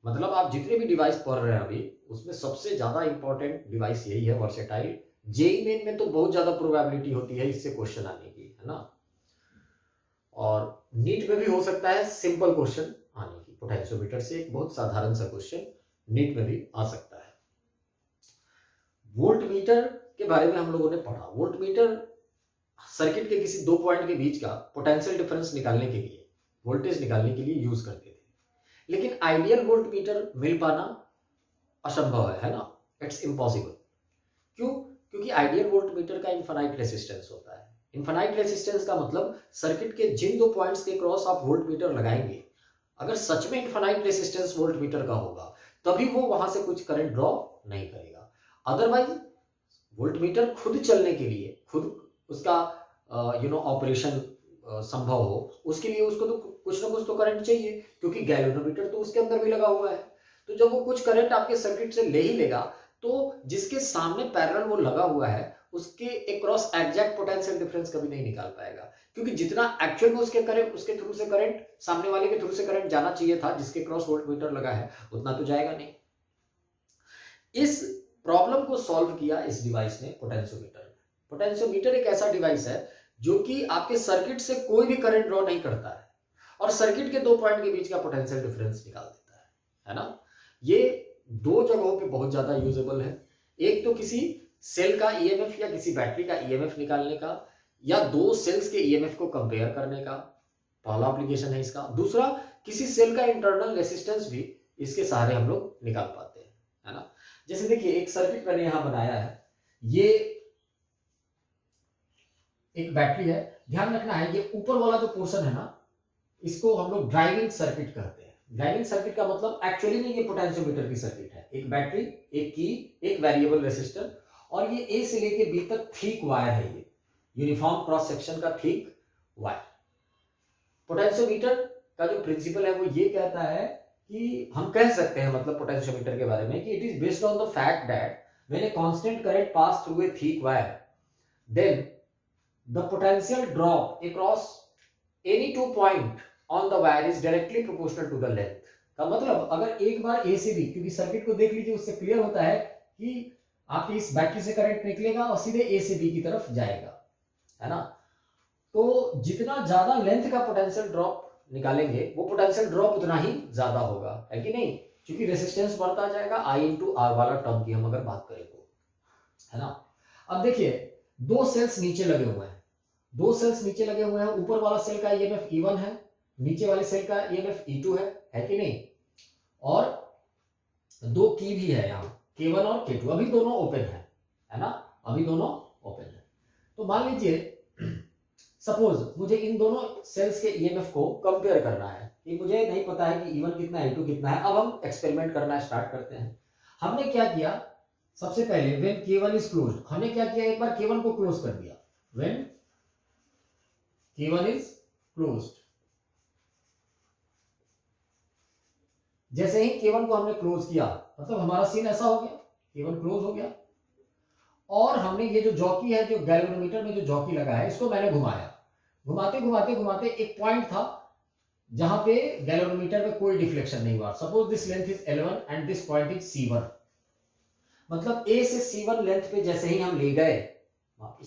मतलब आप जितने भी डिवाइस पढ़ रहे हैं अभी, उसमें सबसे ज्यादा इंपॉर्टेंट डिवाइस यही है, वर्सेटाइल। जेईई मेन में तो बहुत ज्यादा प्रोबेबिलिटी होती है इससे क्वेश्चन आने की, है ना। और नीट में भी हो सकता है सिंपल क्वेश्चन आने की, पोटेंशियोमीटर से एक बहुत साधारण सा क्वेश्चन नीट में भी आ सकता है। वोल्ट मीटर के बारे में हम लोगों ने पढ़ा। वोल्ट मीटर सर्किट के किसी दो पॉइंट के बीच का पोटेंशियल डिफरेंस निकालने के लिए, वोल्टेज निकालने के लिए यूज करते थे। लेकिन आइडियल वोल्ट मीटर मिल पाना असंभव है ना, इट्स इम्पॉसिबल। क्यों? क्योंकि आइडियल वोल्ट मीटर का इनफाइनाइट रेसिस्टेंस होता है। इनफाइनाइट रेसिस्टेंस का मतलब सर्किट के जिन दो पॉइंट्स के क्रॉस आप वोल्ट मीटर लगाएंगे, अगर सच में इनफाइनाइट रेसिस्टेंस वोल्ट मीटर का होगा तभी वो वहां से कुछ करंट ड्रॉ नहीं करेगा। अदरवाइज वोल्ट मीटर खुद चलने के लिए, खुद उसका ऑपरेशन संभव हो, उसके लिए उसको तो कुछ ना कुछ तो करंट चाहिए, क्योंकि गैल्वेनोमीटर तो उसके अंदर भी लगा हुआ है। तो जब वो कुछ करंट आपके सर्किट से ले ही लेगा, तो जिसके सामने पैरेलल वो लगा हुआ है उसके अक्रॉस एग्जैक्ट पोटेंशियल डिफरेंस कभी नहीं निकाल पाएगा, क्योंकि जितना एक्चुअल में उसके थ्रू से करंट, सामने वाले के थ्रू से करंट जाना चाहिए था जिसके क्रॉस वोल्ट मीटर लगा है, उतना तो जाएगा नहीं। इस प्रॉब्लम को सॉल्व किया इस डिवाइस ने, पोटेंशियोमीटर। पोटेंशियोमीटर एक ऐसा डिवाइस है जो कि आपके सर्किट से कोई भी करंट ड्रॉ नहीं करता है और सर्किट के दो पॉइंट के बीच का पोटेंशियल डिफरेंस निकाल देता है ना। ये दो जगहों पे बहुत ज्यादा यूजेबल है। एक तो किसी सेल का ईएमएफ या किसी बैटरी का ईएमएफ निकालने का, या दो सेल्स के ईएमएफ को कंपेयर करने का पहला एप्लीकेशन है इसका। दूसरा, किसी सेल का इंटरनल रेसिस्टेंस भी इसके सहारे हम लोग निकाल पाते हैं, है ना। जैसे देखिए, एक सर्किट मैंने यहां बनाया है, ये एक बैटरी है। ध्यान रखना है, ये ऊपर वाला जो पोर्शन है ना, इसको हम लोग ड्राइविंग सर्किट कहते हैं। ड्राइविंग सर्किट का मतलब एक्चुअली में ये पोटेंशियोमीटर की सर्किट है। एक बैटरी, एक की, एक वेरिएबल रेसिस्टर, और ये ए से लेके बी तक थिक वायर है, ये यूनिफॉर्म क्रॉस सेक्शन का थिक वायर। पोटेंशियोमीटर का जो प्रिंसिपल है वो ये कहता है कि हम कह सकते हैं, मतलब पोटेंशियोमीटर के बारे में, कि it is based on the fact that when a constant current pass through a thick wire, then the potential drop across any two point on the wire is directly proportional to the length। का मतलब अगर एक बार ए से B, क्योंकि circuit को देख लीजिए, उससे क्लियर होता है कि आपकी इस बैटरी से करंट निकलेगा और सीधे ए से बी की तरफ जाएगा, है ना। तो जितना ज्यादा लेंथ का पोटेंशियल ड्रॉप निकालेंगे, वो पोटेंशियल ड्रॉप उतना ही ज्यादा होगा, है कि नहीं, क्योंकि रेसिस्टेंस बढ़ता जाएगा। आई इंटू आर वाला टर्म की हम अगर बात करें तो, है ना। अब देखिए, दो सेल्स नीचे लगे हुए हैं, दो सेल्स नीचे लगे हुए हैं। ऊपर वाला सेल का ईएमएफ E1 है, नीचे वाले सेल का ईएमएफ E2 है कि नहीं। और दो की भी है यहाँ, K1 और K2, अभी दोनों ओपन है ना, अभी दोनों ओपन है। तो मान लीजिए, सपोज मुझे इन दोनों सेल्स के ईएमएफ को कंपेयर करना है, कि मुझे नहीं पता है कि E1 कितना है, E2 कितना है। अब हम एक्सपेरिमेंट करना स्टार्ट करते हैं। हमने क्या किया, सबसे पहले व्हेन K1 इज क्लोज्ड, हमने क्या किया, एक बार K1 को क्लोज कर दिया। व्हेन K1 is closed, जैसे ही K1 को हमने क्लोज किया, मतलब हमारा सीन ऐसा हो गया, K1 क्लोज हो गया। और हमने ये जो जॉकी है, जो गैल्वेनोमीटर में जो जॉकी लगा है, इसको मैंने घुमाया। घुमाते घुमाते घुमाते एक पॉइंट था जहां पे गैल्वेनोमीटर में कोई डिफ्लेक्शन नहीं हुआ। Suppose this length is L1 and this point is C1। मतलब A से C1 लेंथ पे जैसे ही हम ले गए,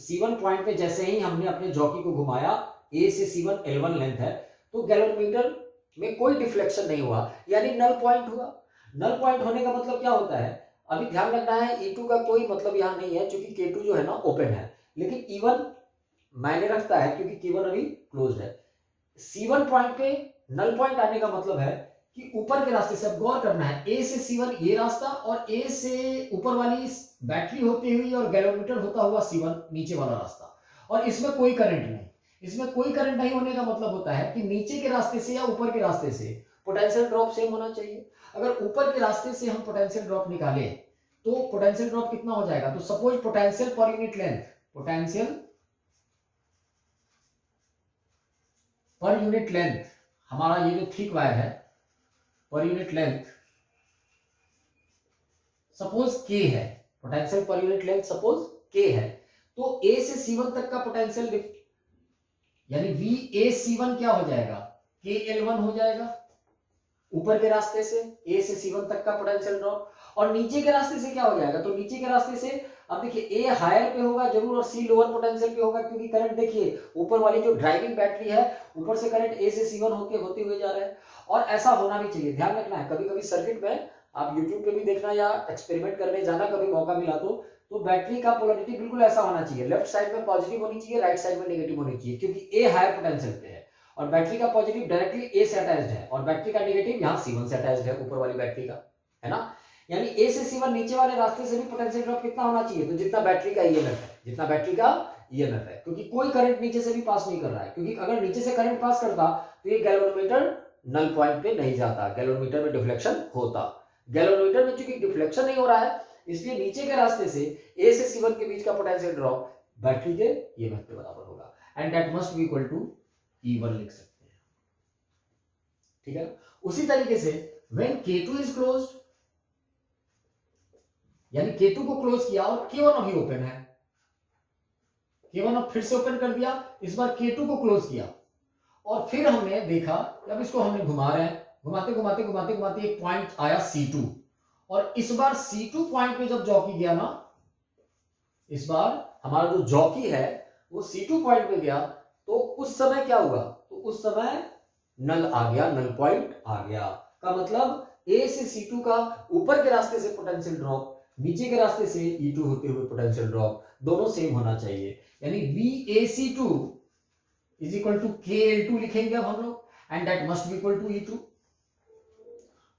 C1 पॉइंट पे जैसे ही हमने अपने जॉकी को घुमाया, A से C1 L1 लेंथ है, तो गैल्वेनोमीटर में कोई डिफ्लेक्शन नहीं हुआ, यानी नल पॉइंट हुआ। नल पॉइंट होने का मतलब क्या होता है, अभी ध्यान रखना है, E2 का कोई मतलब यहां नहीं है, क्योंकि K2 जो है ना ओपन है, लेकिन E1 मायने रखता है क्योंकि K1 अभी क्लोज्ड है। C1 पॉइंट पे नल पॉइंट आने का मतलब है कि ऊपर के रास्ते से, अब गौर करना है, A से C1 ये रास्ता, और A से ऊपर वाली बैटरी होती हुई और गैल्वेनोमीटर होता हुआ C1 नीचे वाला रास्ता, और इसमें कोई करंट नहीं। इसमें कोई करंट नहीं होने का मतलब होता है कि नीचे के रास्ते से या ऊपर के रास्ते से पोटेंशियल ड्रॉप सेम होना चाहिए। अगर ऊपर के रास्ते से हम पोटेंशियल ड्रॉप निकालें तो पोटेंशियल ड्रॉप कितना हो जाएगा, तो suppose potential per unit length, potential per unit length, हमारा ये जो थिक वायर है, per unit length suppose K है, potential per unit length suppose K है, तो A से C1 तक का पोटेंशियल यानी VAC1 क्या हो जाएगा, KL1 हो जाएगा। ऊपर के रास्ते से A से C1 तक का पोटेंशियल ड्रॉप, और नीचे के रास्ते से क्या हो जाएगा, तो नीचे के रास्ते से अब देखिए A हायर पे होगा जरूर और C लोअर पोटेंशियल पे होगा, क्योंकि करंट देखिए ऊपर वाली जो ड्राइविंग बैटरी है, ऊपर से करंट A से C1 होते हुए जा रहा है, और ऐसा होना भी चाहिए। ध्यान रखना है, कभी कभी सर्किट में आप YouTube पे भी देखना या एक्सपेरिमेंट करने जाना, कभी मौका मिला तो तो बैटरी का पोलरिटी बिल्कुल ऐसा होना चाहिए, लेफ्ट साइड में पॉजिटिव होनी चाहिए, राइट साइड में नेगेटिव होनी चाहिए, क्योंकि ए हायर पोटेंशियल पे है और बैटरी का पॉजिटिव डायरेक्टली ए से अटैच्ड है और बैटरी का नेगेटिव यहाँ C1 से अटैच्ड है, ऊपर वाली बैटरी का, है ना। यानी ए से C1 नीचे वाले रास्ते से भी पोटेंशियल ड्रॉप कितना होना चाहिए, तो जितना बैटरी का ईएमएफ है, जितना बैटरी का ईएमएफ है, क्योंकि कोई करंट नीचे से भी पास नहीं कर रहा है, क्योंकि अगर नीचे से करंट पास करता तो ये गैल्वेनोमीटर नल पॉइंट पे नहीं जाता, गैल्वेनोमीटर में डिफ्लेक्शन होता। गैल्वेनोमीटर में चूंकि डिफ्लेक्शन नहीं हो रहा है, इसलिए नीचे के रास्ते से ए से C1 के बीच का पोटेंशियल ड्रॉप बैटरी के ईएमएफ के बराबर होगा, and that must be equal to E1 लिख सकते हैं, ठीक है। उसी तरीके से व्हेन K2 इज क्लोज्ड, यानी K2 को क्लोज किया और K1 अभी ओपन है, K1 अब फिर से ओपन कर दिया, इस बार K2 को क्लोज किया और फिर हमने देखा, जब इसको हमने घुमा रहे हैं, घुमाते घुमाते घुमाते घुमाते एक पॉइंट आया C2 और इस बार C2 पॉइंट पे जब जॉकी गया ना, इस बार हमारा जो जॉकी है वो C2 पॉइंट पे गया, तो उस समय क्या हुआ, तो उस समय नल आ गया, नल पॉइंट आ गया, का मतलब A से C2 का ऊपर के रास्ते से पोटेंशियल ड्रॉप, नीचे के रास्ते से E2 होते हुए पोटेंशियल ड्रॉप दोनों सेम होना चाहिए, यानी VAC2 is equal to KL2 लिखेंगे अब हम लोग, and that must be equal to E2।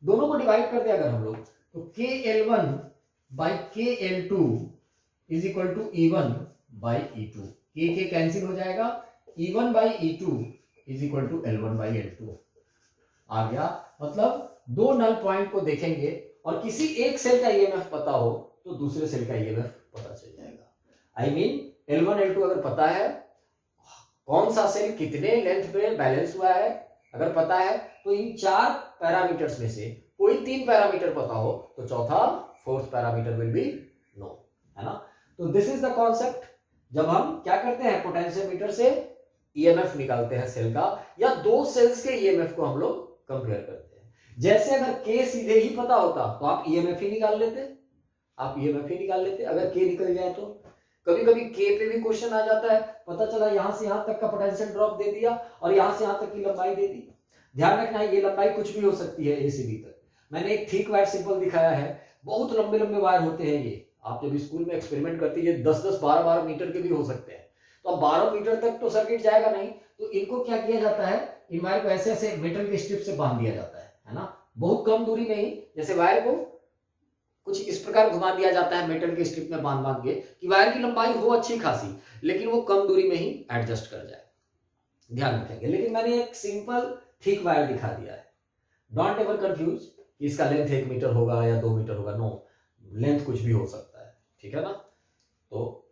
दोनों को डिवाइड कर दिया अगर हम लोग, तो KL1 by KL2 is equal to E1 by E2, के कैंसिल हो जाएगा, E1 by E2 is equal to L1 by L2 आ गया। मतलब दो नल पॉइंट को देखेंगे और किसी एक सेल का ईएमएफ पता हो तो दूसरे सेल का ईएमएफ पता चल जाएगा। आई मीन L1 L2 अगर पता है, कौन सा सेल कितने लेंथ पे बैलेंस हुआ है अगर पता है, तो इन 4 पैरामीटर्स में से कोई 3 पैरामीटर पता हो तो चौथा fourth parameter will be know, है ना। तो दिस इज द कॉन्सेप्ट, जब हम क्या करते हैं, पोटेंशियोमीटर से ईएमएफ निकालते हैं सेल का, या दो सेल्स के ईएमएफ को हम लोग कंपेयर करते हैं। जैसे अगर के सीधे ही पता होता तो आप ईएमएफ ही निकाल लेते, आप ईएमएफ ही निकाल लेते, अगर के निकल जाए तो। कभी कभी के पे भी क्वेश्चन आ जाता है, पता चला यहां से यहां तक का पोटेंशियल ड्रॉप दे दिया और यहां से यहां तक की लंबाई दे दी। ध्यान रखना है ये लंबाई कुछ भी हो सकती है ए से बी तक। मैंने एक थिक वायर सिंपल दिखाया है, बहुत लंबे लंबे वायर होते हैं ये, आप जब स्कूल में एक्सपेरिमेंट करते हैं 10-10 12-12 मीटर के भी हो सकते हैं, तो अब 12 मीटर तक तो सर्किट जाएगा नहीं, तो इनको क्या किया जाता है, इन वायर को ऐसे ऐसे मेटल के स्ट्रिप से बांध दिया जाता है ना, बहुत कम दूरी में ही, जैसे वायर को कुछ इस प्रकार घुमा दिया जाता है मेटल के स्ट्रिप में बांध बांध के, कि वायर की लंबाई हो अच्छी खासी लेकिन वो कम दूरी में ही एडजस्ट कर जाए। ध्यान रखेंगे, लेकिन मैंने एक सिंपल थिक वायर दिखा दिया है, डोंट एवर कंफ्यूज कि इसका लेंथ 1 मीटर होगा या 2 मीटर होगा, नो, लेंथ कुछ भी हो सकता है, ठीक है ना। तो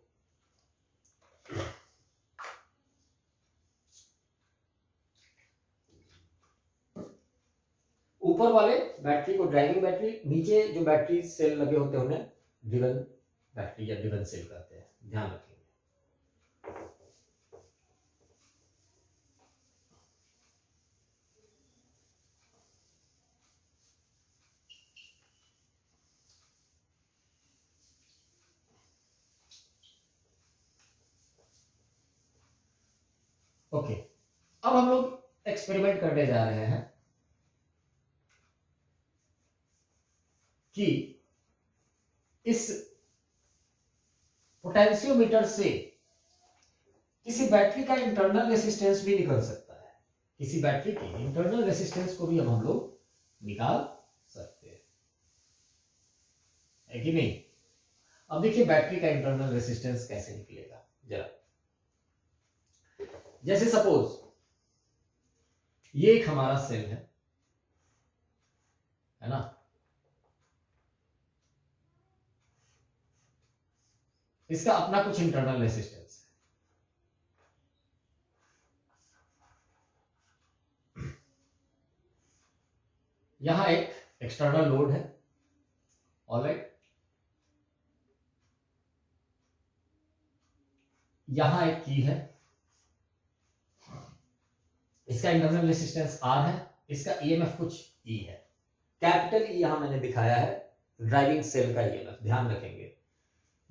ऊपर वाले बैटरी को ड्राइविंग बैटरी, नीचे जो बैटरी सेल लगे होते हैं उन्हें ड्रिवन बैटरी या ड्रिवन सेल कहते हैं, ध्यान रखेंगे। ओके, अब हम लोग एक्सपेरिमेंट करने जा रहे हैं कि इस पोटेंशियोमीटर से किसी बैटरी का इंटरनल रेसिस्टेंस भी निकल सकता है, किसी बैटरी की इंटरनल रेसिस्टेंस को भी हम लोग निकाल सकते हैं, है कि नहीं। अब देखिए बैटरी का इंटरनल रेसिस्टेंस कैसे निकलेगा जरा। जैसे सपोज ये एक हमारा सेल है ना, इसका अपना कुछ इंटरनल रेसिस्टेंस है, यहां एक एक्सटर्नल लोड है, ऑलराइट, यहां एक की है, इसका इंटरनल रेसिस्टेंस R है, इसका ईएमएफ कुछ E है, कैपिटल E यहां मैंने दिखाया है ड्राइविंग सेल का ईएमएफ, ध्यान रखेंगे।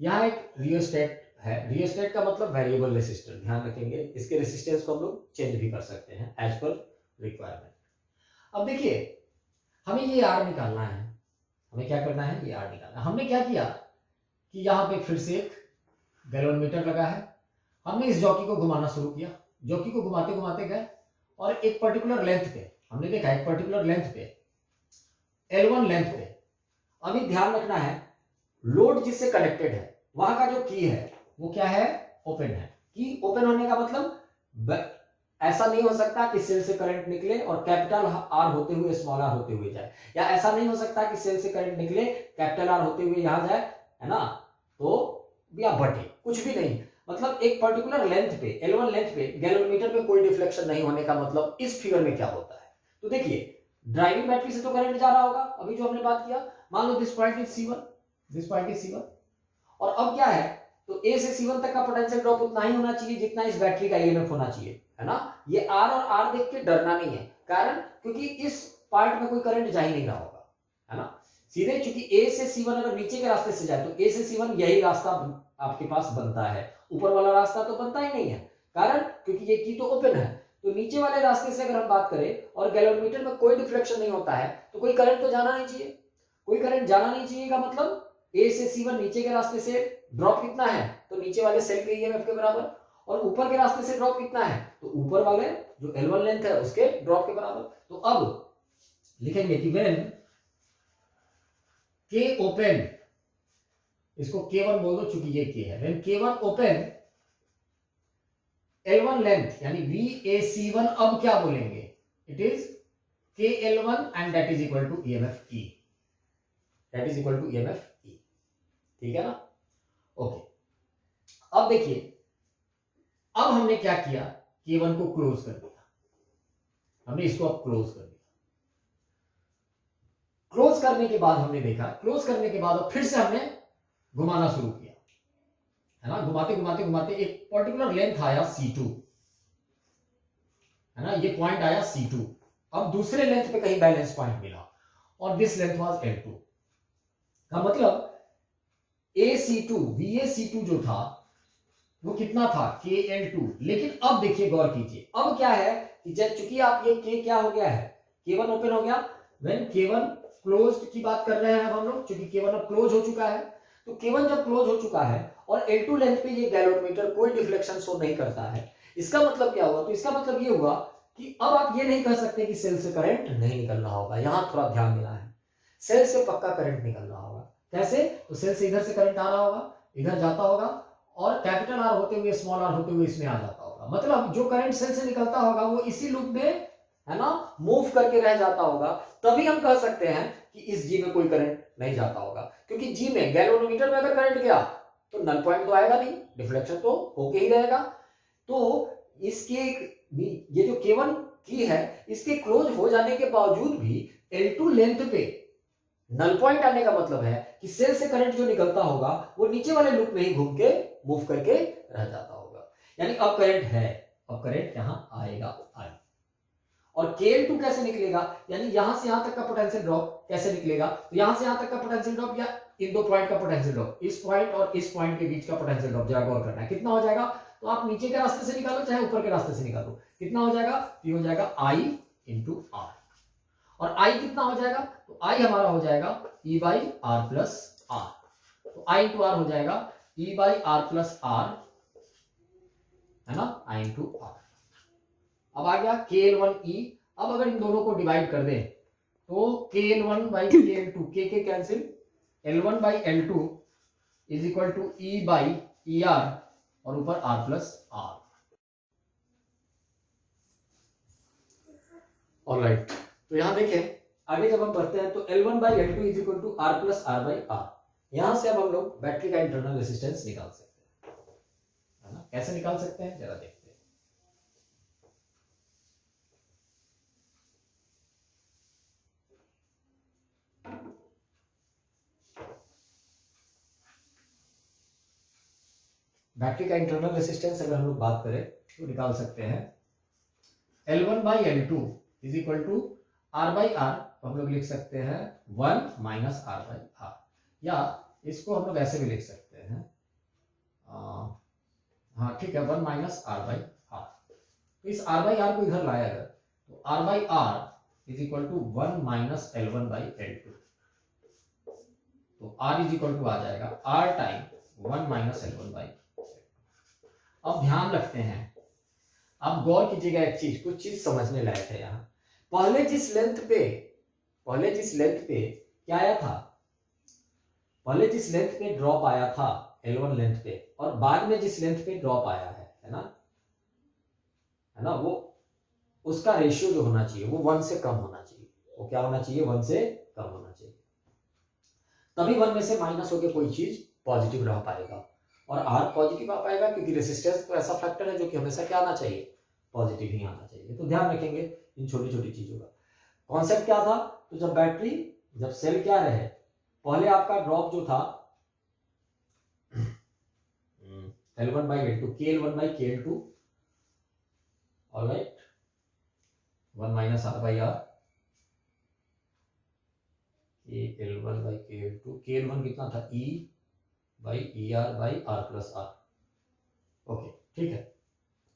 यहाँ एक रियोस्टेट है, रियोस्टेट का मतलब वेरिएबल रेसिस्टर, ध्यान रखेंगे, इसके रेसिस्टेंस को हम लोग चेंज भी कर सकते हैं एज पर रिक्वायरमेंट। अब देखिए हमें ये R निकालना है, हमें क्या करना है, ये R निकालना है। हमने क्या किया कि यहाँ पे फिर से एक गैल्वेनोमीटर लगा है। हमने इस जॉकी को घुमाना शुरू किया, जॉकी को घुमाते घुमाते गए और एक पर्टिकुलर लेंथ पे हमने देखा, एक पर्टिकुलर लेंथ पे L1 लेंथ पे अभी ध्यान रखना है लोड जिससे कनेक्टेड है वहां का जो की है वो क्या है, ओपन है। की ओपन होने का मतलब ऐसा नहीं हो सकता कि सेल से करंट निकले और कैपिटल आर होते हुए स्मॉल आर होते हुए जाए, या ऐसा नहीं हो सकता कि सेल से करंट निकले कैपिटल आर होते हुए यहां जाए, है ना, तो या बटे, कुछ भी नहीं। मतलब एक पर्टिकुलर लेंथ पे L1 लेंथ पे गैल्वेनोमीटर में कोई डिफ्लेक्शन नहीं होने का मतलब इस फिगर में क्या होता है। तो देखिए ड्राइविंग बैटरी से तो करंट जा रहा होगा, अभी जो हमने बात किया, मान लो this point is C1, this point is C1, और अब क्या है, तो A से C1 तक का पोटेंशियल ड्रॉप उतना ही होना चाहिए जितना इस बैटरी का EMF होना चाहिए, है ना। ये R और R देख के डरना नहीं है, कारण क्योंकि इस पार्ट में कोई करंट जा ही नहीं रहा होगा, है ना। सीधे चूंकि A से C1 अगर नीचे के रास्ते से जाए तो A से C1 यही रास्ता आपके पास बनता है, ऊपर वाला रास्ता तो बनता ही नहीं है, कारण क्योंकि ये की तो ओपन है। तो नीचे वाले रास्ते से अगर हम बात करें और गैल्वेनोमीटर में कोई डिफ्लेक्शन नहीं होता है तो कोई करंट तो जाना नहीं चाहिए, कोई करंट जाना नहीं चाहिए का मतलब A से C1 नीचे के रास्ते से ड्रॉप कितना है, तो नीचे वाले सेल के EMF के बराबर, और ऊपर के रास्ते से ड्रॉप कितना है, तो ऊपर वाले जो L1 लेंथ है उसके ड्रॉप के बराबर। तो अब लिखेंगे कि व्हेन K ओपन, इसको K1 बोल दो चूंकि ये K है, when K1 open L1 length यानी VAC1, अब क्या बोलेंगे, it is KL1 and that is equal to EMF E, that is equal to EMF E, ठीक है ना। ओके, अब देखिए अब हमने क्या किया, K1 को क्लोज कर दिया, हमने इसको अब क्लोज कर दिया। क्लोज करने के बाद हमने देखा, क्लोज करने के बाद फिर से हमने घुमाना शुरू किया, है ना, घुमाते घुमाते घुमाते एक पर्टिकुलर लेंथ आया C2, है ना, ये पॉइंट आया C2। अब दूसरे लेंथ पे कहीं बैलेंस पॉइंट मिला और दिस लेंथ वाज L2 का मतलब AC2 VAC2 जो था वो कितना था, KL2। लेकिन अब देखिए गौर कीजिए, अब क्या है कि जब चूंकि आप ये K क्या हो गया है, K1 ओपन हो गया, व्हेन K1 क्लोज्ड की बात कर रहे हैं अब हम लोग, क्योंकि K1 अब क्लोज हो चुका है। तो K1 जब क्लोज हो चुका है और L2 लेंथ पे ये गैल्वेनोमीटर कोई डिफ्लेक्शन शो नहीं करता है, इसका मतलब क्या हुआ, तो इसका मतलब ये हुआ कि अब आप ये नहीं कह सकते कि सेल से करंट नहीं निकल रहा होगा। यहां थोड़ा ध्यान देना है, सेल से पक्का करंट निकल रहा होगा। कैसे, तो सेल से इधर से करंट आ रहा होगा, इधर जाता होगा और कैपिटल आर होते हुए स्मॉल आर होते हुए इसमें आ जाता होगा। मतलब जो करंट सेल से निकलता होगा वो इसी लूप में, है ना, मूव करके रह जाता होगा। तभी हम कह सकते हैं कि इस जी में कोई करंट नहीं जाता होगा, क्योंकि जी में गैल्वेनोमीटर में अगर करंट गया तो नल पॉइंट तो आएगा नहीं, डिफ्लेक्शन तो होके ही रहेगा। तो इसके ये जो K1 की है, इसके क्लोज हो जाने के बावजूद भी L2 लेंथ पे नल पॉइंट आने का मतलब है कि सेल से करंट जो निकलता होगा वो नीचे वाले लूप में ही घूम के मूव करके रह जाता होगा। यानी अब करंट है, अब करंट यहां आएगा आई। और KL2 कैसे निकलेगा, यानी यहां से यहां तक का पोटेंशियल ड्रॉप कैसे निकलेगा, तो यहां से यहां तक का पोटेंशियल ड्रॉप या इन दो पॉइंट का पोटेंशियल ड्रॉप, इस पॉइंट और इस पॉइंट के बीच का पोटेंशियल ड्रॉप जरा गौर करना है कितना हो जाएगा। तो आप नीचे के रास्ते से निकालो चाहे ऊपर के रास्ते से निकालो, कितना हो जाएगा, ये हो जाएगा I इंटू आर। और I कितना हो जाएगा, तो I हमारा हो जाएगा E by R plus R. तो I इंटू आर हो जाएगा E by R plus R, है ना, I इंटू आर। अब आ गया KL1E। अब अगर इन दोनों को डिवाइड कर दें तो KL1 बाई KL2, के cancel, L1 by L2 is equal to E by E R और ऊपर R प्लस आर। ऑलराइट, तो यहां देखें आगे जब हम बढ़ते हैं तो L1 by L2 is equal to R plus R by R. यहां से अब हम लोग बैटरी का इंटरनल रेजिस्टेंस निकाल सकते हैं, है ना। कैसे निकाल सकते हैं जरा देखते हैं। बैटरी का इंटरनल रेजिस्टेंस अगर हम लोग बात करें तो निकाल सकते हैं L1 by L2 is equal to R by R, तो हम लोग लिख सकते हैं 1 माइनस आर बाई आर, या इसको हम लोग ऐसे भी लिख सकते हैं, हाँ ठीक है, 1 माइनस आर बाई आर। तो इस आर बाई आर को इधर लाया अगर, तो R by R is equal to 1 minus L1 by L2। तो R इज इक्वल टू आ जाएगा R time 1 minus L1 by. अब ध्यान रखते हैं, अब गौर कीजिएगा एक चीज, कुछ चीज समझने लायक है यहाँ। पहले जिस लेंथ पे क्या आया था, पहले जिस लेंथ पे ड्रॉप आया था L1 लेंथ पे, और बाद में जिस लेंथ पे ड्रॉप आया है ना, वो उसका रेशियो जो होना चाहिए वो 1 से कम होना चाहिए। वो क्या होना चाहिए? 1 से कम होना चाहिए, तभी 1 में से माइनस होकर कोई चीज पॉजिटिव रह पाएगा। और R पॉजिटिव आ पाएगा क्योंकि रेसिस्टेंस तो ऐसा फैक्टर है जो कि हमेशा क्या आना चाहिए? पॉजिटिव ही आना चाहिए। तो ध्यान रखेंगे इन छोटी छोटी चीजों का। कॉन्सेप्ट क्या था? तो जब सेल क्या रहे, पहले आपका ड्रॉप जो था L1 by L2, KL1 by KL2, alright, 1 minus R by R, KL1 by KL2, KL1 कितना था? E by ER by R plus R। Okay, ठीक है,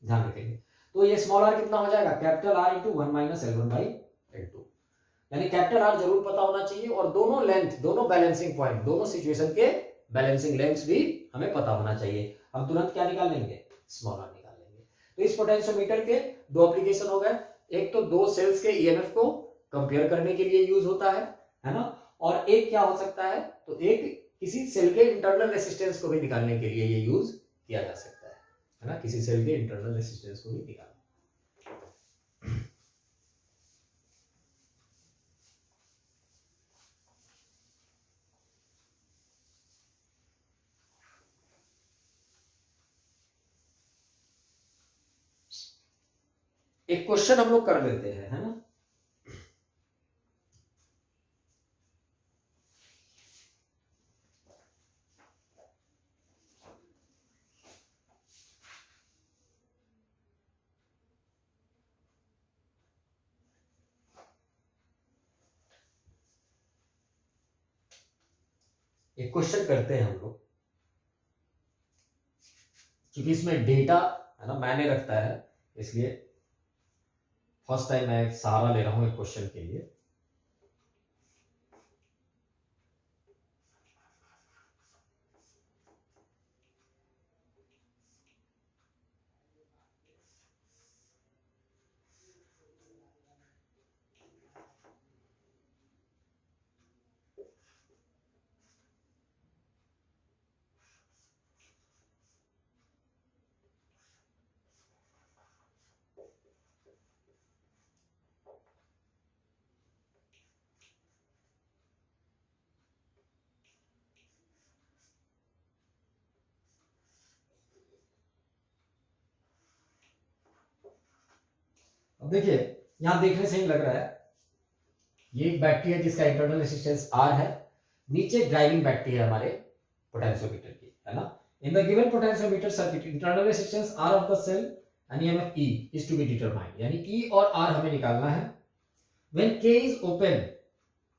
ध्यान रखेंगे। तो ये स्मॉल r कितना हो जाएगा? Capital R into 1 minus L1 by L2, यानी कैपिटल R जरूर पता होना चाहिए, और दोनों लेंथ, दोनों बैलेंसिंग पॉइंट, दोनों सिचुएशन के बैलेंसिंग लेंथ्स भी हमें पता होना चाहिए। हम तुरंत क्या निकाल लेंगे? स्मॉल r निकाल लेंगे। तो इस पोटेंशियोमीटर के दो एप्लीकेशन हो गए। एक तो दो सेल्स के ईएमएफ को कंपेयर करने के लिए यूज होता है ना, और एक क्या हो सकता है? तो एक किसी सेल के इंटरनल रेसिस्टेंस को भी निकालने के लिए ये यूज किया जा सकता है ना, किसी सेल के इंटरनल रेसिस्टेंस को भी निकालना। एक क्वेश्चन हम लोग कर लेते हैं, है ना। एक क्वेश्चन करते हैं हम लोग, क्योंकि इसमें डेटा है ना मैंने रखता है, इसलिए फर्स्ट टाइम मैं एक सहारा ले रहा हूं एक क्वेश्चन के लिए। अब देखिए, यहां देखने से ही लग रहा है ये एक बैटरी है जिसका इंटरनल रेसिस्टेंस R है, नीचे ड्राइविंग बैटरी है हमारे पोटेंशियोमीटर की, है ना। In the given potentiometer circuit internal resistance R of the cell and EMF E is to be determined, यानी E और R हमें निकालना है। व्हेन K इज ओपन,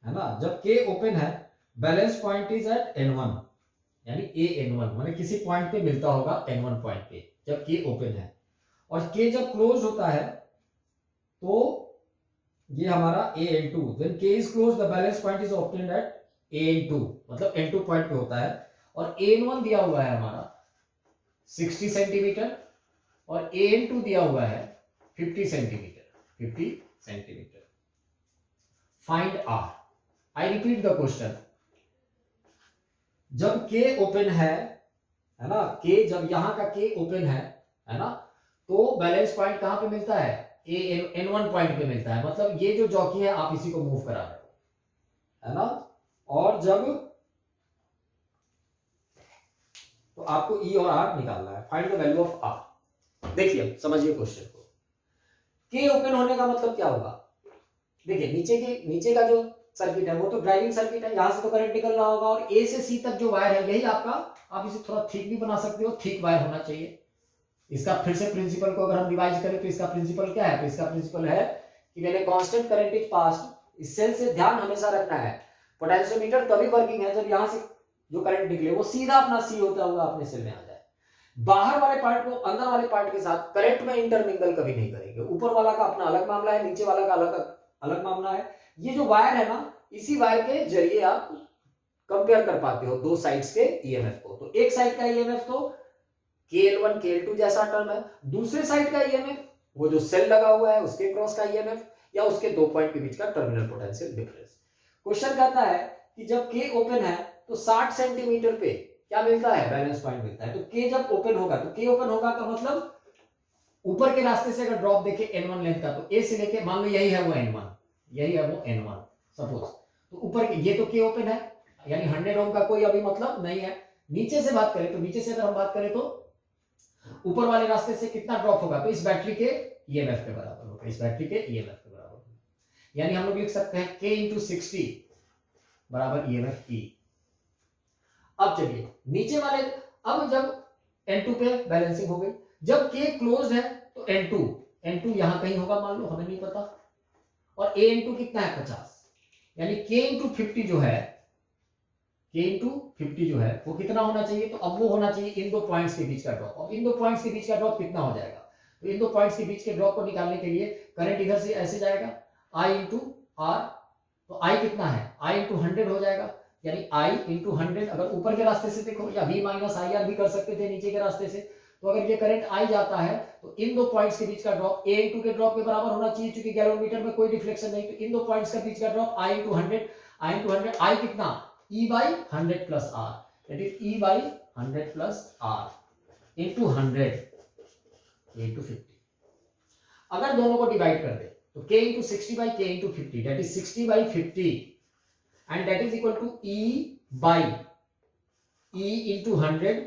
है ना, जब K ओपन है, balance point is at N1, यानी AN1, माने किसी पॉइंट पे मिलता होगा N1 पॉइंट पे जब K ओपन है, और K जब क्लोज होता है तो ये हमारा AN2, when K is closed the balance point is obtained at AN2, मतलब N2 पॉइंट पे होता है, और AN1 दिया हुआ है हमारा 60 सेंटीमीटर, और AN2 दिया हुआ है 50 centimetre. Find R। I repeat the question, जब K ओपन है ना, K जब यहां का K ओपन है ना, तो बैलेंस पॉइंट कहां पे मिलता है? N1 पॉइंट पे मिलता है, मतलब ये जो जॉकी है आप इसी को मूव करा रहे हो, है ना। और जब तो आपको E और R निकालना है, find the value of R। देखिए समझिए क्वेश्चन को, K ओपन होने का मतलब क्या होगा? देखिए नीचे का जो सर्किट है वो तो ड्राइविंग सर्किट है, यहां से तो करंट निकल रहा होगा, और A से C तक जो वायर है यही आपका, आप इसे थोड़ा थिक भी बना सकते हो, थिक वायर होना चाहिए। इसका फिर से प्रिंसिपल को अगर हम रिवाइज करें तो इसका प्रिंसिपल क्या है? तो इसका प्रिंसिपल है कि मैंने कांस्टेंट करंट इज पास्ड। इस सेल से ध्यान हमेशा रखना है, पोटेंशियोमीटर तभी वर्किंग है जब यहां से जो करंट निकले वो सीधा अपना सी होता हुआ अपने सेल में आ जाए। बाहर वाले पार्ट को अंदर वाले पार्ट के साथ करंट में इंटरमिंगल कभी नहीं करेंगे। ऊपर वाला का अपना अलग मामला है, नीचे वाला का अलग मामला है। ये जो वायर है ना, इसी वायर के जरिए आप कंपेयर कर पाते हो दो साइड्स के ईएमएफ को। तो एक साइड का ईएमएफ तो KL1 KL2 जैसा टर्म है, दूसरे साइड का ईएमएफ वो जो सेल लगा हुआ है उसके क्रॉस का ईएमएफ या उसके दो पॉइंट के बीच का टर्मिनल पोटेंशियल डिफरेंस। क्वेश्चन कहता है कि जब K ओपन है तो 60 सेंटीमीटर पे क्या मिलता है, बैलेंस पॉइंट मिलता है। तो K जब ओपन होगा तो K ओपन होगा का मतलब ऊपर के रास्ते से अगर ड्रॉप देखे N1 लेंथ का, तो A से लेके मान लो यही है वो N1, यही है वो N1 सपोज, तो ऊपर ये तो K ओपन है, यानी 100 ओम का कोई अभी मतलब नहीं है। नीचे से बात करें तो नीचे से अगर हम बात करें तो ऊपर वाले रास्ते से कितना ड्रॉप होगा, तो इस बैटरी के ईएमएफ के बराबर होगा, इस बैटरी के ईएमएफ के बराबर होगा। यानी हम लोग लिख सकते हैं K इंटू 60 बराबर ईएमएफ E। अब चलिए नीचे वाले, अब जब N2 पे बैलेंसिंग हो गई, जब K क्लोज है तो N2 यहां कहीं होगा मान लो, हमें नहीं पता, और A इंटू कितना है 50, यानी K इंटू 50 जो है, K इंटू 50 जो है वो कितना होना चाहिए, तो अब वो होना चाहिए इन दो पॉइंट्स के बीच का ड्रॉप। और इन दो पॉइंट्स के बीच का ड्रॉप कितना हो जाएगा, तो इन दो पॉइंट्स के बीच के ड्रॉप को निकालने के लिए करंट इधर से ऐसे जाएगा I इंटू R, तो I कितना है, I इंटू 100 हो जाएगा, यानी I इंटू 100। अगर ऊपर के रास्ते से देखो या V माइनस IR भी कर सकते थे नीचे के रास्ते से, तो अगर ये करंट I जाता है तो इन दो पॉइंट्स के बीच का ड्रॉप A इंटू के ड्रॉप के बराबर होना चाहिए, क्योंकि गैलोमीटर में कोई डिफ्लेक्शन नहीं, तो इन दो पॉइंट्स के बीच का ड्रॉप I इंटू 100, I कितना E by 100 plus R, that is E by 100 plus R into 100 into 50। अगर दोनों को डिवाइड कर दे तो K into 60 by K into 50, that is 60 by 50 and that is equal to E by E into 100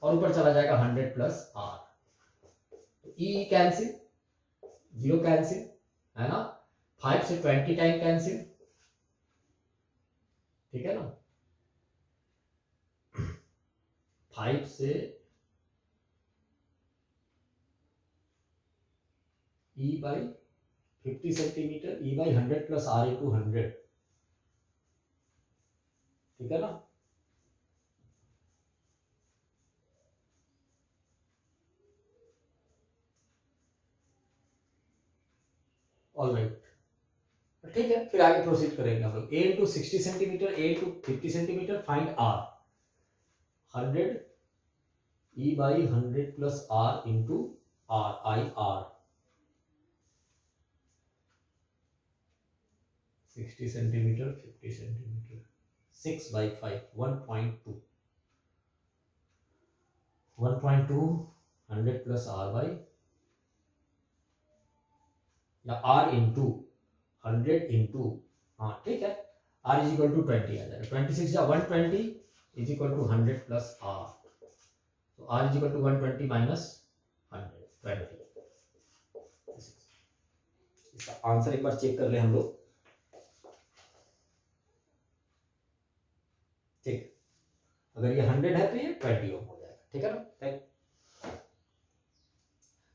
और ऊपर चला जाएगा 100 plus R। तो E कैंसिल, 0 कैंसिल है ना, 5 से 20 टाइम कैंसिल, ठीक है ना, 5 से E by 50 centimetre, E by 100 plus R into 100, ठीक है ना। ऑल राइट, ठीक है, फिर आगे प्रोसीड करेंगे हम लोग। A into 60 centimetre, A into 50 centimetre, find R, 100 E by 100 plus R into R, I R, 60 centimetre 50 centimetre, 6 by 5, 1.2, 1.2 100 plus R by या R इंटू 100 इंटू, हाँ ठीक है, R इज इक्वल टू 20 आ जाएगा, 26 या 120 is equal to 100 plus R, तो R is equal to 120 minus 120। इसका answer एक बार चेक कर ले हम लोग, ठीक, अगर ये 100 है तो ये 20 ओम हो जाएगा, ठीक है ना।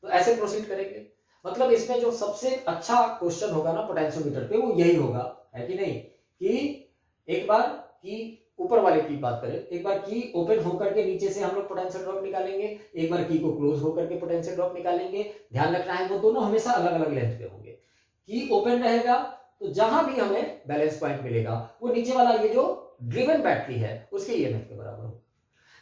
तो ऐसे प्रोसीड करेंगे, मतलब इसमें जो सबसे अच्छा क्वेश्चन होगा ना पोटेंशियोमीटर पे वो यही होगा, है कि नहीं, कि एक बार की ऊपर वाले की बात करें, एक बार की ओपन होकर के नीचे से हम लोग पोटेंशियल ड्रॉप निकालेंगे, एक बार की को क्लोज होकर के पोटेंशियल ड्रॉप निकालेंगे। ध्यान रखना है वो दोनों हमेशा अलग अलग लेंथ पे होंगे। की ओपन रहेगा तो जहां भी हमें बैलेंस पॉइंट मिलेगा वो नीचे वाला ये जो ड्रिवन बैटरी है उसके ईएमएफ के बराबर होगा।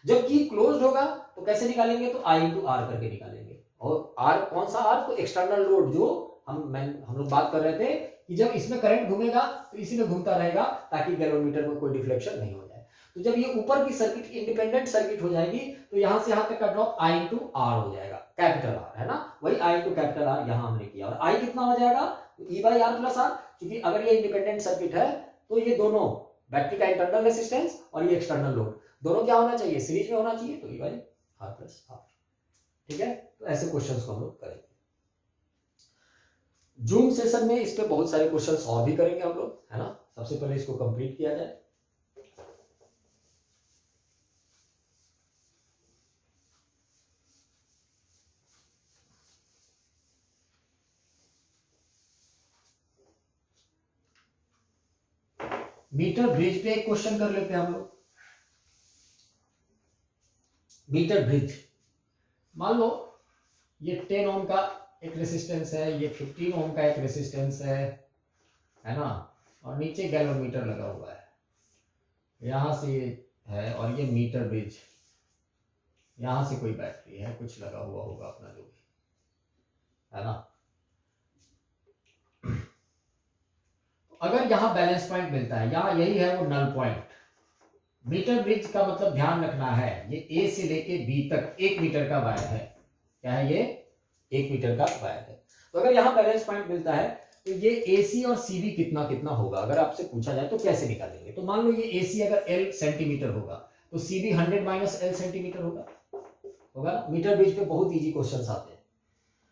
जब की क्लोज होगा तो कैसे निकालेंगे, तो I इंटू आर करके निकालेंगे, और आर कौन सा आर, तो एक्सटर्नल लोड जो हम लोग बात कर रहे थे कि जब इसमें करंट घूमेगा तो इसी में घूमता रहेगा ताकि गैलोमीटर में कोई डिफ्लेक्शन नहीं हो जाए। तो जब ये ऊपर की सर्किट इंडिपेंडेंट सर्किट हो जाएगी तो यहां से यहां तक का ड्रॉप I इंटू आर हो जाएगा, कैपिटल आर है ना, वही I इंटू कैपिटल आर यहां हमने किया, और I कितना हो जाएगा, E by R plus R, क्योंकि अगर ये इंडिपेंडेंट सर्किट है तो ये दोनों बैटरी का इंटरनल रेसिस्टेंस और ये एक्सटर्नल लोड दोनों क्या होना चाहिए, सीरीज में होना चाहिए, तो E by R plus R, ठीक है। तो ऐसे क्वेश्चंस को हम लोग करेंगे। जूम सेशन में इस पे बहुत सारे क्वेश्चंस और भी करेंगे हम लोग, है ना। सबसे पहले इसको कंप्लीट किया जाए। मीटर ब्रिज पे एक क्वेश्चन कर लेते हैं हम लोग। मीटर ब्रिज, मान लो ये 10 ओम का एक रेसिस्टेंस है, ये 15 ओम का एक रेसिस्टेंस है ना, और नीचे गैलोमीटर लगा हुआ है, यहाँ से ये है और ये मीटर ब्रिज, यहाँ से कोई बैटरी है, कुछ लगा हुआ होगा अपना जो भी है ना। अगर यहाँ बैलेंस पॉइंट मिलता है, यहाँ यही है वो नल पॉइंट। मीटर ब्रिज का मतलब ध्यान रखना है, ये ए से लेके बी तक 1 मीटर का वायर है। क्या है ये? 1 मीटर का वायर है। तो अगर यहाँ बैलेंस पॉइंट मिलता है तो ये AC और CV कितना कितना होगा, अगर आपसे पूछा जाए तो कैसे निकालेंगे। तो मान लो ये AC अगर L सेंटीमीटर होगा तो CV 100 माइनस L सेंटीमीटर होगा ना। मीटर ब्रिज पे बहुत इजी क्वेश्चंस आते हैं,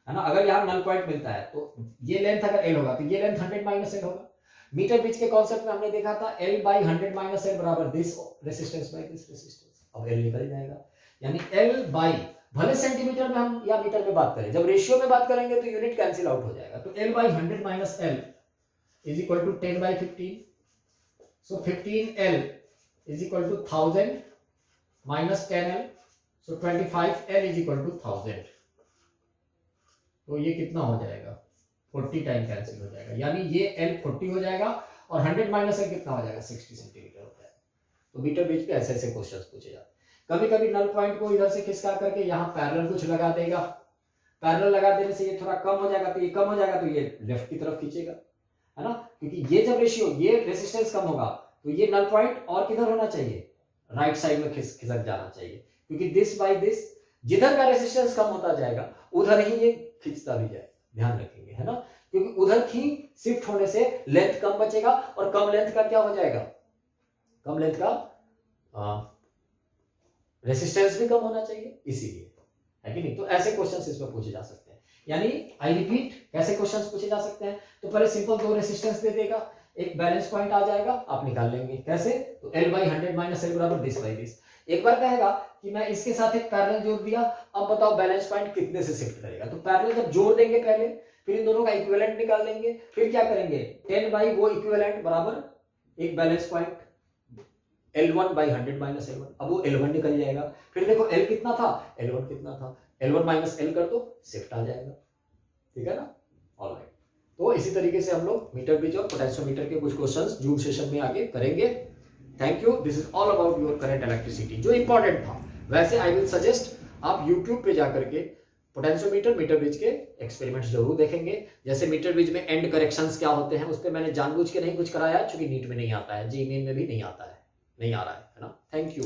है ना। अगर यहाँ नल पॉइंट मिलता है तो ये लेंथ अगर L होगा तो ये लेंथ 100 माइनस L होगा। मीटर ब्रिज के कॉन्सेप्ट में हमने देखा था L बाई 100 माइनस L बराबर this resistance by this resistance. अब L निकल जाएगा, यानी L बाई, भले सेंटीमीटर में हम या मीटर में बात करें, जब रेशियो में बात करेंगे तो यूनिट कैंसिल आउट हो जाएगा। तो L by 100 minus L is equal to 10 by 15। So 15L is equal to 1000 minus 10L, so 25L is equal to 1000। तो ये कितना हो जाएगा? 40 टाइम कैंसिल हो जाएगा, यानी ये L 40 हो जाएगा और 100 माइनस L कितना हो जाएगा? 60 सेंटीमीटर हो जाएगा। तो मीटर ब्रिज पे ऐसे ऐसे क्वेश्चंस पूछे जाते हैं। कभी कभी नल पॉइंट को इधर से खिसका करके यहाँ पैरेलल कुछ लगा देगा, पैरेलल लगा देने से ये थोड़ा कम हो जाएगा, तो ये कम हो जाएगा तो ये लेफ्ट की तरफ खींचेगा, है ना। क्योंकि ये जब रेशियो, ये रेसिस्टेंस कम होगा तो ये नल पॉइंट और किधर होना चाहिए? राइट साइड में खिसक जाना चाहिए, क्योंकि दिस बाई दिस, जिधर का रेसिस्टेंस कम होता जाएगा उधर ही ये खींचता भी जाएगा। ध्यान रखेंगे, है ना, क्योंकि उधर की शिफ्ट होने से लेंथ कम बचेगा और कम लेंथ का क्या हो जाएगा? कम लेंथ का रेसिस्टेंस भी कम होना चाहिए, इसीलिए, है कि नहीं। तो ऐसे क्वेश्चंस इसमें पूछे जा सकते हैं। यानी आई रिपीट, कैसे क्वेश्चंस पूछे जा सकते हैं? तो पहले सिंपल 2 रेसिस्टेंस दे देगा, एक बैलेंस पॉइंट आ जाएगा, आप निकाल लेंगे कैसे? तो L बाई 100 माइनस L बराबर दिस बाई दिस। एक बार कहेगा कि मैं इसके साथ एक पैरेलल जोड़ दिया, अब बताओ बैलेंस पॉइंट कितने से शिफ्ट करेगा। तो पैरेलल जब जोड़ देंगे पहले, फिर इन दोनों का इक्विवेलेंट निकाल लेंगे, फिर क्या करेंगे? 10 बाई वो इक्विवेलेंट बराबर एक balance point L1 by 100 minus L1। अब वो L1 निकल जाएगा, फिर देखो L कितना था, L1 कितना था, L1 माइनस L कर दो, शिफ्ट आ जाएगा, ठीक है ना। ऑलराइट, तो इसी तरीके से हम लोग मीटर ब्रिज और पोटेंशियोमीटर के कुछ क्वेश्चंस जूम सेशन में आगे करेंगे। Thank you. This is all about your current electricity, जो इंपॉर्टेंट था। वैसे आई विल सजेस्ट आप यूट्यूब पे जाकर के पोटेंशियोमीटर, मीटर ब्रिज के एक्सपेरिमेंट्स जरूर देखेंगे। जैसे मीटर ब्रिज में एंड करेक्शंस क्या होते हैं, उस पर मैंने जानबूझ के नहीं कुछ कराया, क्योंकि नीट में नहीं आता है, जी मेन में भी नहीं आता है, नहीं आ रहा है ना। Thank you.